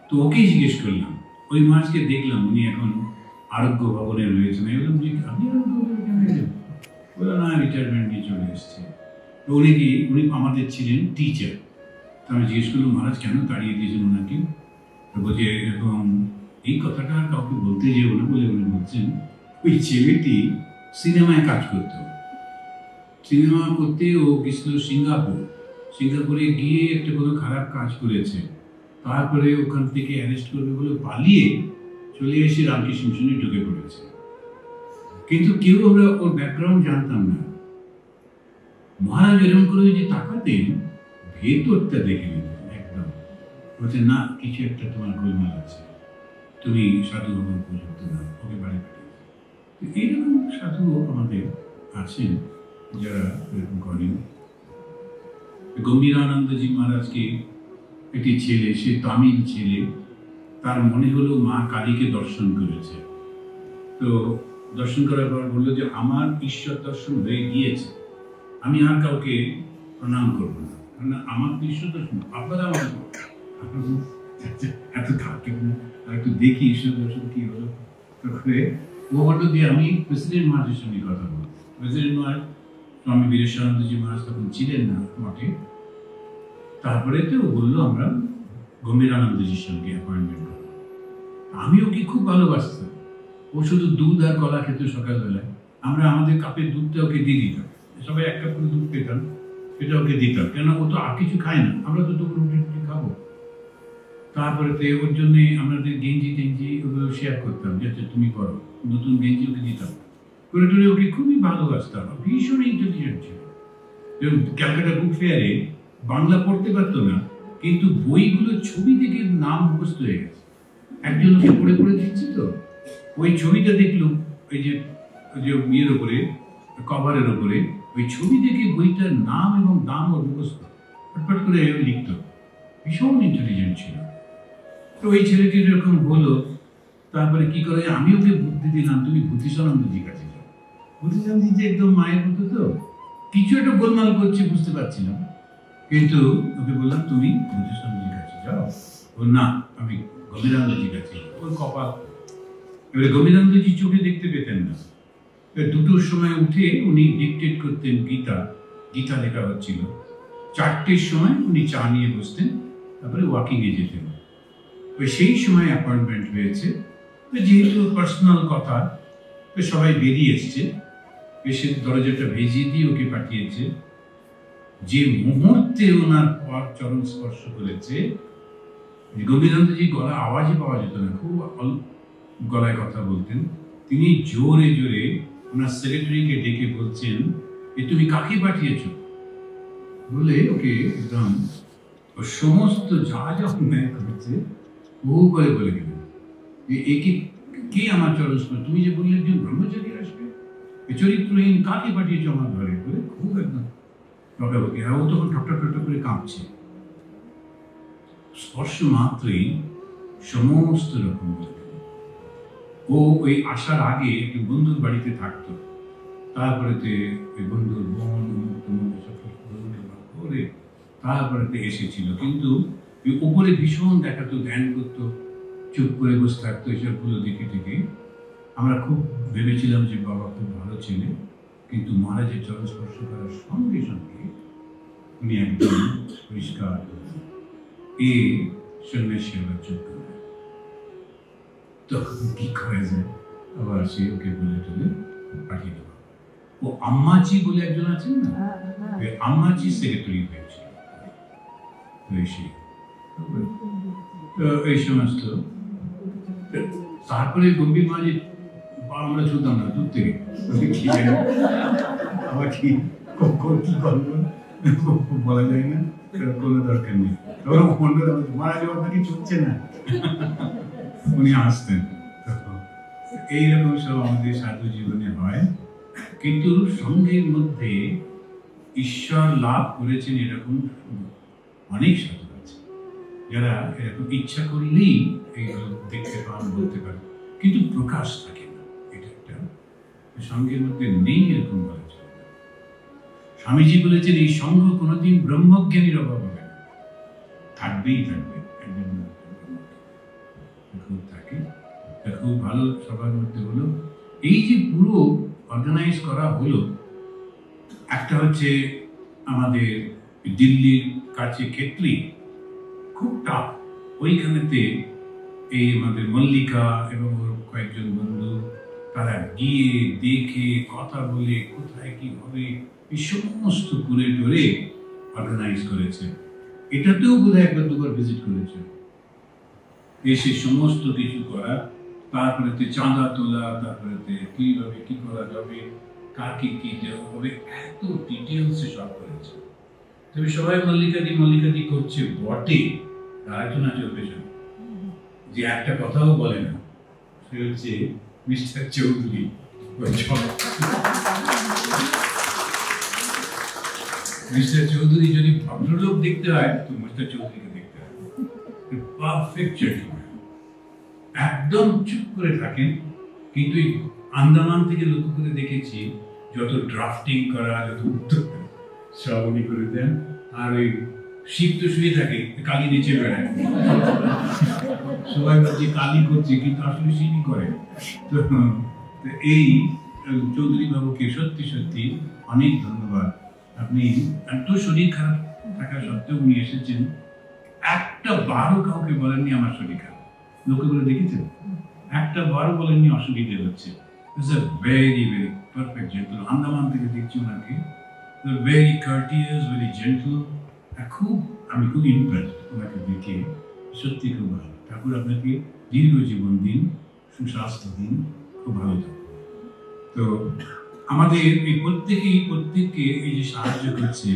Speaker 1: তো ওকেই জিজ্ঞেস করলাম। ওই মহারাজকে দেখলাম, উনি এখন আরোগ্য ভবনে রয়েছেন। আমি বললাম যে আপনি আরোগ্য ভবনে কেন এলেন? বললো না, রিটায়ারমেন্ট নিয়ে চলে এসছে। তো উনি আমাদের ছিলেন টিচার। তো আমি জিজ্ঞেস করলাম মহারাজ কেন তাড়িয়ে দিয়েছেন ওনাকে? তো বলছে এরকম, এই কথাটা কাউকে বলতে যেও না বলে উনি বলছেন ওই ছেলেটি সিনেমায় কাজ করতো, সিনেমা করতে ও গেছিল সিঙ্গাপুরে গিয়ে একটা কোনো খারাপ কাজ করেছে, তারপরে ওখান থেকে অ্যারেস্ট করবে বলে পালিয়ে চলে এসে রামকৃষ্ণ মিশনে ঢুকে পড়েছে। কিন্তু কেউ আমরা ওর ব্যাকগ্রাউন্ড জানতাম না। মহারাজ এরকম করে যে তাকাতেন, ভেতরটা দেখে নিতেন একদম, বলছে না কিছু একটা তোমার গোলমাল আছে, তুমি সাধু হওয়ার উপযুক্ত না, ওকে বাড়ি পাঠিয়েছে। এইরকম সাধু আমাদের আছেন যারা এরকম করেন। গম্ভীরানন্দজি মহারাজকে একটি ছেলে, সে তামিল ছেলে, তার মনে হলো মা কালীকে দর্শন করেছে। তো দর্শন করার পর বললো যে আমার ঈশ্বর দর্শন হয়ে গিয়েছে, আমি আর কাউকে প্রণাম করবো না, কারণ আমার তো ঈশ্বর দর্শন, আপনারা আমার এত থাকে না, আর একটু দেখি ঈশ্বর দর্শন কি হলো। তারপরে ও বললো যে আমি প্রেসিডেন্ট মহারাজের সঙ্গে কথা বলবো। প্রেসিডেন্ট মহারাজ স্বামী বীরেশ্বরানন্দজি মহারাজ তখন ছিলেন না মঠে। তারপরে তো বললো আমরা গম্ভীরানন্দজির সঙ্গে অ্যাপয়েন্টমেন্ট করবো। আমি ওকে খুব ভালোবাসতাম, ও শুধু দুধ আর কলা খেত সকালবেলায়, আমরা আমাদের কাপের দুধটা ওকে দিয়ে দিতাম, সবাই এক কাপ করে দুধ পেতাম, সেটা ওকে দিতাম, কেন ও তো আর কিছু খায় না, আমরা তো দুপুর রুটি টুটি খাবো। তারপরে তো ওর জন্যে আমাদের গেঞ্জি টেঞ্জি ওগুলো শেয়ার করতাম, যাতে তুমি করো, নতুন গেঞ্জি ওকে দিতাম করে টরে। ওকে খুবই ভালোবাসতাম, ভীষণ ইন্টেলিজেন্ট ছিল। ক্যালকাটা বুক ফেয়ারে বাংলা পড়তে পারতো না, কিন্তু বইগুলো ছবি দেখে নাম মুখস্থ হয়ে গেছে। একজন ওকে পড়ে পড়ে দিচ্ছে, তো ওই ছবিটা দেখলো, ওই যে ইয়ের ওপরে, কভারের ওপরে ওই ছবি দেখে বইটার নাম এবং দাম ওর মুখস্থ ফটফট করে লিখতো। ভীষণ ইন্টেলিজেন্ট ছিল। তো ওই ছেলেটির এরকম হলো। তারপরে কি করে, আমি ওকে বুদ্ধি দিলাম তুমি বুদ্ধিসানন্দজির কাছে যাও। বুদ্ধিসানন্দজি যে একদম মায়ের মতো, তো কিছু একটা গোলমাল করছে বুঝতে পারছিলাম, কিন্তু ওকে বললাম তুমি বুদ্ধিসানন্দজির কাছে যাও। ও না, আমি গম্ভীরানন্দজির কাছে। ওর কপাল। এবারে গম্ভীরানন্দজি চোখে দেখতে পেতেন না। দুটোর সময় উঠে উনি ডিকটেট করতেন গীতা লেখা হচ্ছিল। 4টের সময় উনি চা নিয়ে বসতেন, তারপরে ওয়াকিংয়ে যেতেন। ওই সেই সময় অ্যাপয়েন্টমেন্ট হয়েছে, যেহেতু পার্সোনাল কথা, তো সবাই বেরিয়ে এসছে, এসে দরজাটা ভেজিয়ে দিয়ে ওকে পাঠিয়েছে। যে মুহূর্তে ওনার পর চরণ স্পর্শ করেছে, গম্ভীরানন্দজি গলা আওয়াজই পাওয়া যেত না, খুব গলায় কথা বলতেন। তিনি জোরে জোরে ওনার সেক্রেটারিকে ডেকে বলছেন যে তুমি কাকে পাঠিয়েছ, বলে ওকে একদম সমস্ত যা যা অন্যায় করেছে ও করে বলে গেলেন। একে কে আমার চরণ স্পর্শ, তুমি যে বললে একজন ব্রহ্মচারী আসবে, চরিত্রহীন কাকে পাঠিয়েছ আমার ঘরে, বলে খুব একদম বকাবকি। আর ও তখন ঠকঠক ঠকঠক করে কাঁপছে। স্পর্শ মাত্রই সমস্ত রকম। ও ওই আসার আগে একটি বন্ধুর বাড়িতে থাকতো, তারপরে ওই বন্ধুর বোন করে তারপরে এসেছিল। কিন্তু উপরে ভীষণ দেখাতো, ধ্যান করতো, চুপ করে বসে থাকতো, এসবগুলো দেখে থেকে আমরা খুব ভেবেছিলাম যে বাবা খুব ভালো ছেলে। কিন্তু মহারাজের চরণ স্পর্শ করার সঙ্গে সঙ্গে উনি একদম পরিষ্কার সন্ন্যাসী হওয়ার যোগ্য। তখন কি করে যায়, আবার সে ওকে বলে টলে পাঠিয়ে দেবো। ও আম্মাজি বলে একজন আছেন না, আম্মাজি সেক্রেটারি হয়েছিল। এই সমস্ত। তারপরে গম্ভীর মাঝে আমরা শুনতাম না দূর থেকে, আবার কি বলা যায় না, কোনো দরকার নেই। মহারাজ আপনাকে চলছে না, উনি আসতেন। এইরকম সব আমাদের সাধু জীবনে হয়। কিন্তু সঙ্গের মধ্যে ঈশ্বর লাভ করেছেন এরকম অনেক সাধু আছে, যারা এরকম ইচ্ছা করলেই এইগুলো দেখতে পান, বলতে পারেন, কিন্তু প্রকাশ থাকে না। এটা একটা সঙ্গের মধ্যে নেই এরকম বলা চলে না। স্বামীজি বলেছেন এই সঙ্গ কোনোদিন ব্রহ্মজ্ঞানীর অভাব হবে না, থাকবেই থাকবে। একজন খুব থাকে, খুব ভালো সবার মধ্যে হলো। এই যে পুরো অর্গানাইজ করা হলো, একটা হচ্ছে আমাদের দিল্লির কাছে ক্ষেত্রী, খুব টাফ। ওইখানেতে এই আমাদের মল্লিকা এবং ওর কয়েকজন বন্ধু, তারা গিয়ে দেখে কথা বলে কোথায় কি হবে এই সমস্ত করে টরে অর্গানাইজ করেছে। এটাতেও বোধহয় একবার দুবার ভিজিট করেছে, এসে সমস্ত কিছু করা, তারপরে চাঁদা তোলা, তারপরে কিভাবে কি করা যাবে, কাকে কি দেওয়া হবে, এত ডিটেলসে সব করেছে। তবে সবাই মল্লিকাদি করছে বটে, আরেকজন আছে ওর পেছনে যে একটা কথাও বলে না, সে হচ্ছে মিস্টার চৌধুরী। মিস্টার চৌধুরী যদি ভদ্রলোক দেখতে হয় তো মিস্টার চৌধুরীকে দেখতে হয়। পারফেক্ট জেন্টলম্যান, একদম চুপ করে থাকেন, কিন্তু আন্দামান থেকে লক্ষ্য করে দেখেছি যত ড্রাফটিং করা, যত উত্তর সব উনি করে দেন। আর ওই শিব তো শুয়ে থাকে, কালি নিচে বেড়ায়, সবাই ভাবছে কালি করছে, কিন্তু আসলে শিবই করে। তো এই চৌধুরী বাবুকে সত্যি সত্যি অনেক ধন্যবাদ। আপনি এত শরীর খারাপ থাকা সত্ত্বেও উনি এসেছেন, একটা বারও কাউকে বলেননি আমার শরীর খারাপ। লক্ষ্য করে দেখেছেন, একটা বারও বলেননি অসুবিধে হচ্ছে। Very very perfect gentle. Andaman থেকে দেখছি ওনাকে, ভেরি কার্টিয়াস, ভেরি জেন্টল। আমি খুব ইমপ্রেসড ওনাকে দেখে, সত্যি খুব ভালো। ঠাকুর আপনাকে দীর্ঘ জীবন দিন, সুস্বাস্থ্য দিন, খুব ভালো থাকুন। তো আমাদের এই প্রত্যেককে এই যে সাহায্য করছে,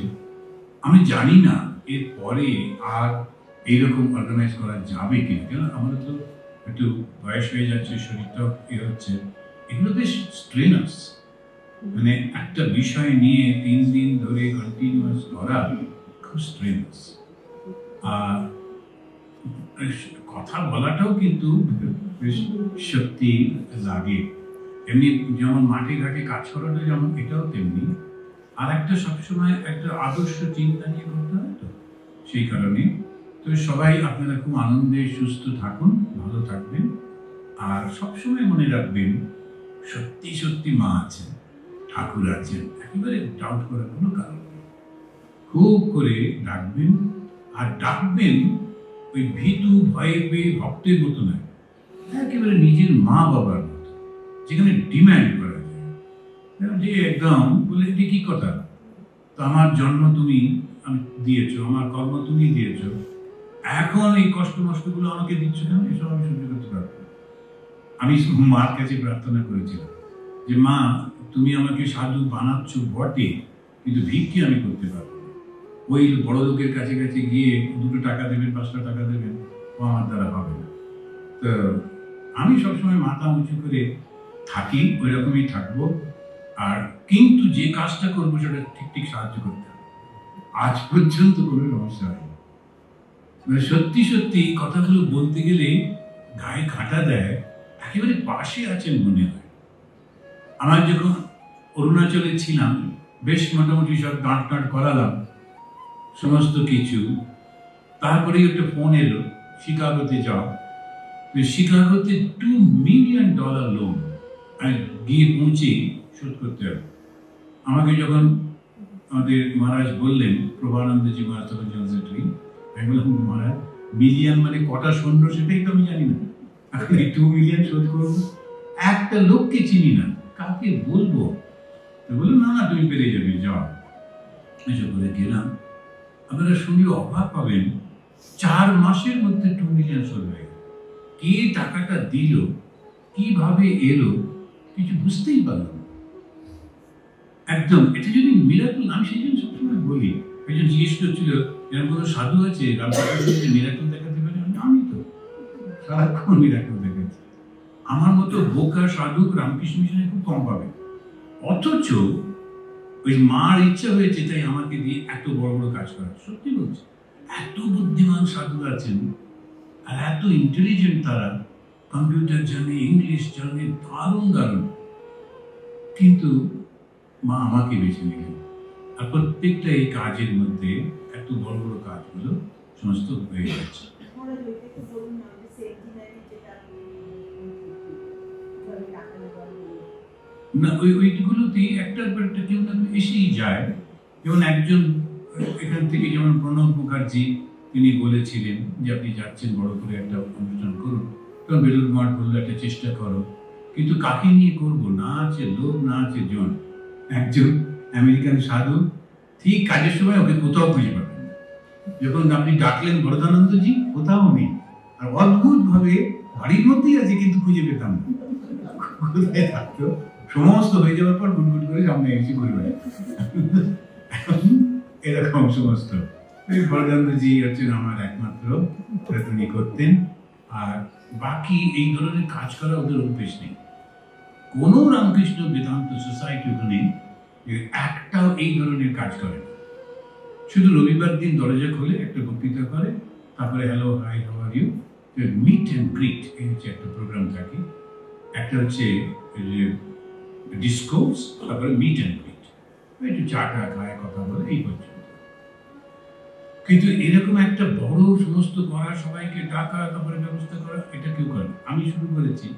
Speaker 1: আমি জানি না এর পরে আর এইরকম অর্গানাইজ করা যাবে কিনা, কেন আমাদের তো একটু বয়স হয়ে যাচ্ছে, শরীরটা হচ্ছে, এগুলো বেশ স্ট্রেনাস। মানে একটা বিষয় নিয়ে 3 দিন ধরে কন্টিনিউয়াস করা খুব স্ট্রেনাস। আর কথা বলাটাও কিন্তু বেশ সত্যি লাগে। এমনি যেমন মাঠে ঘাটে কাজ করাটা যেমন, এটাও তেমনি। আর একটা সবসময় একটা আদর্শ চিন্তা নিয়ে করতে হয়, তো সেই কারণে তো সবাই আপনারা খুব আনন্দে সুস্থ থাকুন, ভালো থাকবেন। আর সবসময় মনে রাখবেন সত্যি সত্যি মা আছেন, ঠাকুর আছেন, একেবারে ডাউট করার কোনো কারণ নেই। খুব করে ডাকবেন, আর ডাকবেন ওই ভীতু ভয়ে পেয়ে ভক্তের মতো নয়, একেবারে নিজের মা বাবার মতো, যেখানে ডিম্যান্ড করা যায় যে একদম বলে যে কি কথা, তো আমার জন্ম তুমি দিয়েছো, আমার কর্ম তুমি দিয়েছো, এখন এই কষ্ট মষ্টগুলো আমাকে দিচ্ছ কেন? এসব আমি সহ্য করতে পারবো না। আমি মার কাছে প্রার্থনা করেছিলাম যে মা, তুমি আমাকে সাধু বানাচ্ছ বটে, কিন্তু ভিক্ষি আমি করতে পারবো না। ওই বড় লোকের কাছে কাছে গিয়ে 2 টাকা দেবেন, 5টা টাকা দেবেন, ও আমার দ্বারা হবে না। তো আমি সবসময় মাথা উঁচু করে থাকি, ওই রকমই থাকবো। আর কিন্তু যে কাজটা করবো সেটা ঠিক ঠিক সাহায্য করতে হবে। আজ পর্যন্ত কোনো সমস্যা হয়নি। মানে সত্যি সত্যি কথাগুলো বলতে গেলে গায়ে কাঁটা দেয়, একেবারে পাশে আছেন মনে হয়। আমার যখন অরুণাচলে ছিলাম, বেশ মোটামুটি সব গাঁট করালাম সমস্ত কিছু। তারপরেই একটা ফোন এলো, শিকাগোতে যাও। শিকাগোতে $2 মিলিয়ন লোন গিয়ে পৌঁছে শোধ করতে হবে। আমাকে যখন আমাদের মহারাজ বললেন, প্রভানন্দজি মহারাজ তখন জেনারেল সেক্রেটারি, আমি বললাম মহারাজ মিলিয়ন মানে কটা শূন্য সেটাই তো আমি জানি না, এখন 2 মিলিয়ন শোধ করবো? একটা লোককে চিনি না, কাকে বলবো? তো বললো না তুমি পেরে যাবে, যাও। এসব করে গেলাম। আপনারা শুনলে অবাক পাবেন, 4 মাসের মধ্যে 2 মিলিয়ন শোধ হয়ে গেল। কে টাকাটা দিল, কিভাবে এলো, কিছু বুঝতেই পারলাম না। একদম এটা যদি মিরাকল, আমি সেই জন্য সবসময় বলি, একজন জিজ্ঞেস করছিল এরকম কোনো সাধু আছে রামকৃষ্ণ মিরাকল দেখাতে পারে? আমি তো সারাক্ষণ মিরাকল দেখাচ্ছি। আমার মতো বোকা সাধু রামকৃষ্ণ মিশনে খুব কম পাবে। অথচ ওই মার ইচ্ছা হয়েছে তাই আমাকে দিয়ে এত বড় বড় কাজ করা। সত্যি বলছি, এত বুদ্ধিমান সাধু আছেন আর এত ইন্টেলিজেন্ট, তারা কম্পিউটার জানে, ইংলিশ জানে, দারুণ দারুণ। কিন্তু মা আমাকে বেছে নিলেন, আর প্রত্যেকটা এই কাজের মধ্যে এত বড় বড় কাজগুলো সমস্ত হয়ে যাচ্ছে। না ওইগুলোতেই একটার পর একটা কেউ না এসেই যায়। যেমন একজন এখান থেকে, যেমন প্রণব মুখার্জি, তিনি বলেছিলেন যে আপনি যাচ্ছেন বড় করে একটা অনুষ্ঠান করুন, তখন বেলুর মঠ বললো একটা চেষ্টা করো, কিন্তু কাকে নিয়ে করবো? না আছে লোক, না আছে জন। একজন আমেরিকান সাধু, ঠিক কাজের সময় ওকে কোথাও খুঁজে পাবেন না। যখন আপনি ডাকলেন বরদানন্দজি, কোথাও নেই। আর অদ্ভুত ভাবে বাড়ির মধ্যেই আছে, কিন্তু খুঁজে পেতাম না কোথায় থাকতো। সমস্ত হয়ে যাওয়ার পর গুনগুন করে সামনে এসে করবে এরকম সমস্ত। বরদানন্দজি হচ্ছেন আমার একমাত্র তিনি করতেন। আর বাকি এই ধরনের কাজ করা ওদের অভ্যেস নেই। কোনো রামকৃষ্ণ বেদান্ত সোসাইটি ওখানে একটাও এই ধরনের কাজ করে না। শুধু রবিবার দিন দরজা খুলে একটা বক্তৃতা করে, তারপরে hello hi how are you, meet and greet, এই হচ্ছে একটা প্রোগ্রাম থাকে। একটা হচ্ছে ডিসকোর্স, তারপরে মিট অ্যান্ড গ্রিট, একটু চাটা খায়, কথা বলে, এই পর্যন্ত। কিন্তু এরকম একটা বড় সমস্ত করা, সবাইকে ডাকা, তারপরে ব্যবস্থা করা, এটা কেউ করে না। আমি শুরু করেছি,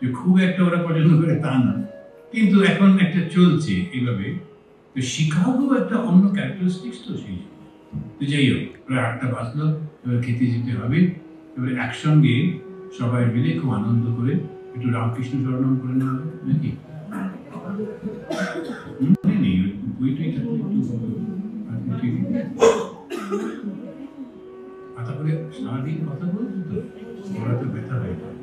Speaker 1: যে খুব একটা ওরা পছন্দ করে তা না, কিন্তু এখন একটা চলছে এইভাবে। তো শিকাগো একটা অন্য ক্যারেক্টারিস্টিক্স তো সেই। তো যাই হোক, প্রায় 8টা বাজলো, এবার খেতে যেতে হবে। এবার একসঙ্গে সবাই মিলে খুব আনন্দ করে একটু রামকৃষ্ণ স্মরণম করে নেওয়া হবে নাকি? নেই বইটাই থাকলে একটু তারপরে সারাদিন কথা বলছি তো, ওরা তো ব্যথা হয়ে যায়।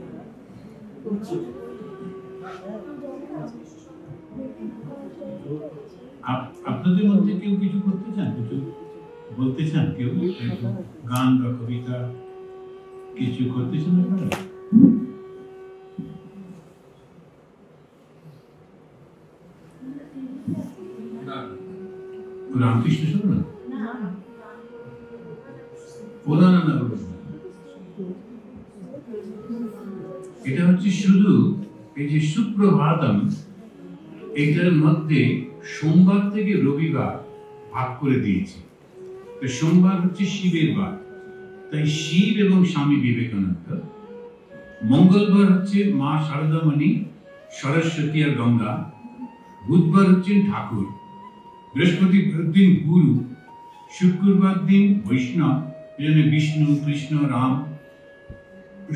Speaker 1: আপনাদের মধ্যে কেউ কিছু করতে চান, কিছু বলতে চান, কেউ গান বা কবিতা কিছু করতে চান আপনারা? রামকৃষ্ণ শোনো না, এটা হচ্ছে শুধু এই যে সুপ্রভাতম, এইটার মধ্যে সোমবার থেকে রবিবার ভাগ করে দিয়েছে। তো সোমবার হচ্ছে শিবের বার, তাই শিব এবং স্বামী বিবেকানন্দ। মঙ্গলবার হচ্ছে মা শারদামণি, সরস্বতী আর গঙ্গা। বুধবার হচ্ছেন ঠাকুর। বৃহস্পতিবার দিন গুরু। শুক্রবার দিন বৈষ্ণব, ওই জন্য বিষ্ণু, কৃষ্ণ, রাম।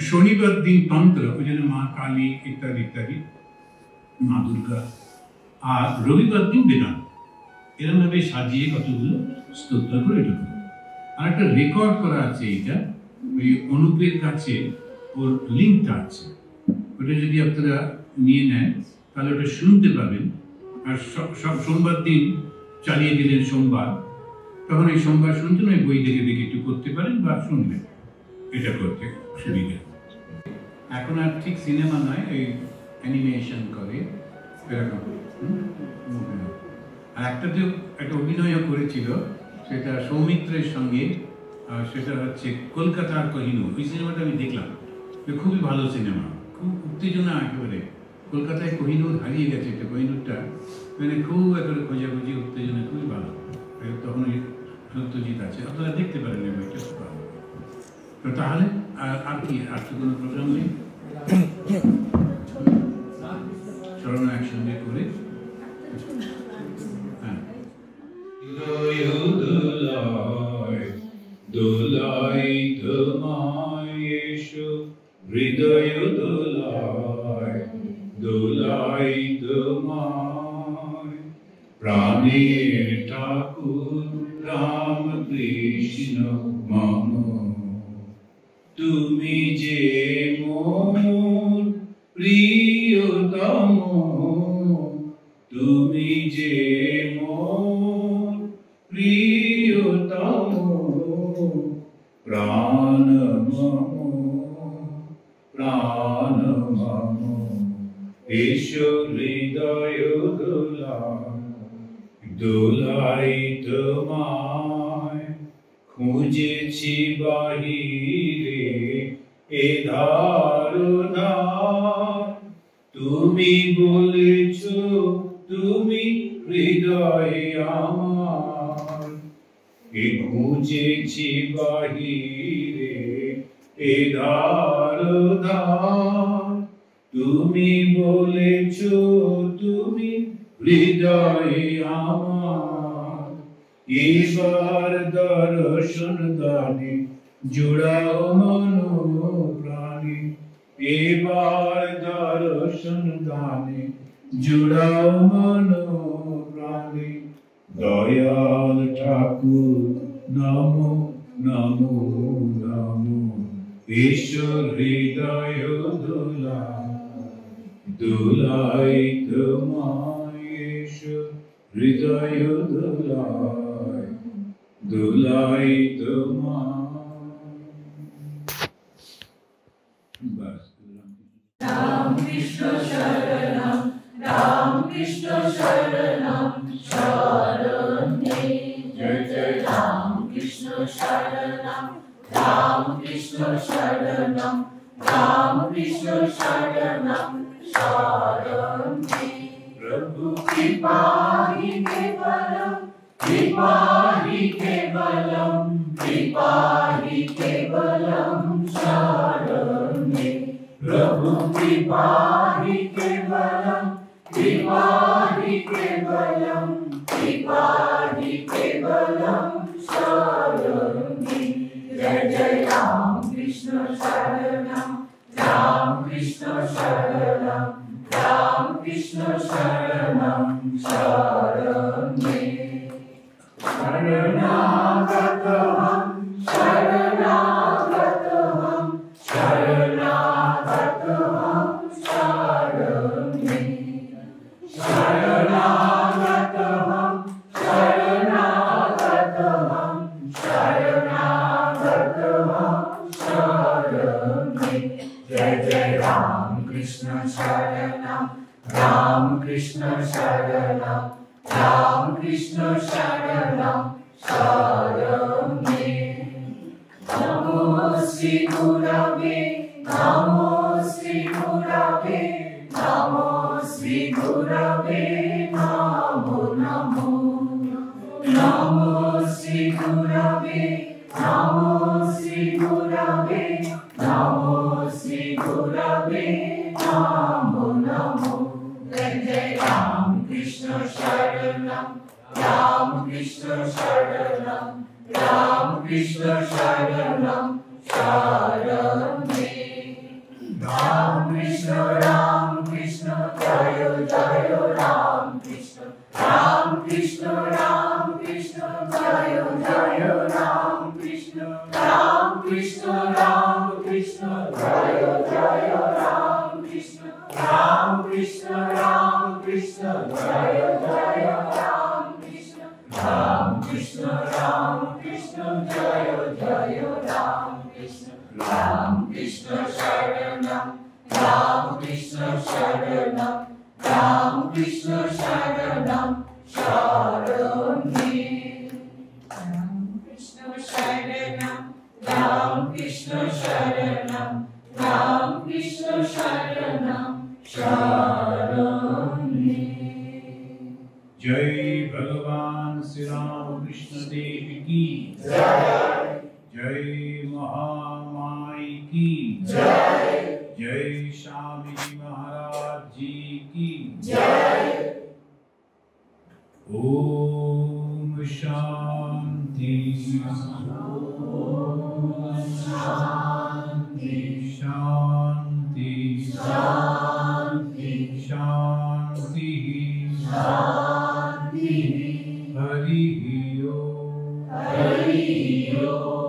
Speaker 1: শনিবার দিন তন্ত্র, ওই জন্য মা কালী ইত্যাদি ইত্যাদি, মা দুর্গা। আর রবিবার দিন বেদান্ত। এরকম ভাবে সাজিয়ে কতগুলো স্তোত্র করে এটা। আর একটা রেকর্ড করা আছে, এইটা ওই অনুপের কাছে ওর লিঙ্কটা আছে, ওটা যদি আপনারা নিয়ে নেন তাহলে ওটা শুনতে পাবেন। আর সব সোমবার দিন চালিয়ে দিলেন সোমবার, তখন এই সোমবার শুনছেন, ওই বই দেখে দেখে একটু করতে পারেন বা শুনবেন, এটা করতে সুবিধা। এখন আর ঠিক সিনেমা নয়, ওই অ্যানিমেশন করে এরকম। আর একটাতে একটা অভিনয়ও করেছিল, সেটা সৌমিত্রের সঙ্গে, সেটা হচ্ছে কলকাতার কোহিনূর। ওই সিনেমাটা আমি দেখলাম, খুবই ভালো সিনেমা, খুব উত্তেজনা একেবারে। কলকাতায় কোহিনূর হারিয়ে গেছে, এটা কোহিনূরটা মানে খুব একেবারে খোঁজাখুঁজি, উত্তেজনা, খুবই ভালো। তখন ওই সত্যজিৎ আছে, আপনারা দেখতে পারেন এই বইটা, খুব ভালো। তো তাহলে আর কি, আর তো কোনো প্রোগ্রাম নেই? চরণ একসঙ্গে করে দোলাই তোমায় এসো, হৃদয় দোলায় দোলাই তোমায়, প্রাণের ঠাকুর রাম কৃষ্ণ মম, তুমি যে মোর প্রিয়তম, তুমি যে মোর প্রিয়তম, প্রাণ মম প্রাণ মম, এসো হৃদয় দোলাই তোমায়, খুঁজেছি বাহিরে এ ধারণা, তুমি বলেছ তুমি হৃদয়ে আমার, এ খুঁজেছি বাহিরে এ ধারণা, তুমি বলেছ তুমি হৃদয়ে আমার, এবার দর্শন দানে জোড়াও মন প্রাণী, এবার দর্শন দানে জোড়াও মন প্রাণী, দয়াল ঠাকুর নমো নমো নমো ঈশ্বর হৃদয় দোলাই তোমায় ঈশ্বর হৃদয় দোলাই তোমায়। বাস
Speaker 2: রাম কৃষ্ণ শরণম রাম কৃষ্ণ শরণম শরণে জয় জয় রাম কৃষ্ণ শরণম রাম কৃষ্ণ শরণম রাম কৃষ্ণ শরণম শরণে প্রভু কৃপা হি কেবলম কৃপা হি কেবলম কৃপা হি কেবলম শরণে प्रभु कृपा हि केवलम कृपा हि केवलम कृपा हि केवलम शरणे जय जय राम कृष्ण शरणम राम कृष्ण शरणम राम कृष्ण शरणम शरणे शरणागतहं शरणागतहं शरणागतहं शरणे शरणागतहं शरणागतहं शरणागतहं शरणे जय जय राम कृष्ण शरणम राम कृष्ण शरणम राम कृष्ण शरणम शरणे नमो श्री गुरवे नमो श्री गुरवे नमो श्री गुरवे नमो नमो नमो श्री गुरवे नमो श्री गुरवे नमो श्री गुरवे नमो नमो जय जय राम कृष्ण शरणम राम कृष्ण शरणम राम कृष्ण शरणम शरणे राम कृष्ण जय जय राम कृष्ण जय जय राम कृष्ण जय जय राम कृष्ण जय जय राम कृष्ण राम कृष्ण जय जय राम कृष्ण राम कृष्ण शरणम राम कृष्ण शरणम राम कृष्ण शरणम शरणे राम कृष्ण शरणम राम कृष्ण शरणम राम कृष्ण शरणम शरणे
Speaker 1: जय भगवान श्री राम कृष्ण देव की
Speaker 2: जय
Speaker 1: जय महामाई की
Speaker 2: जय
Speaker 1: जय स्वामी जी महाराज जी की
Speaker 2: जय
Speaker 1: ओम शांति
Speaker 2: शांति
Speaker 1: शांति
Speaker 2: शांति
Speaker 1: शांति
Speaker 2: शांति
Speaker 1: हरि ओम
Speaker 2: हरि ओम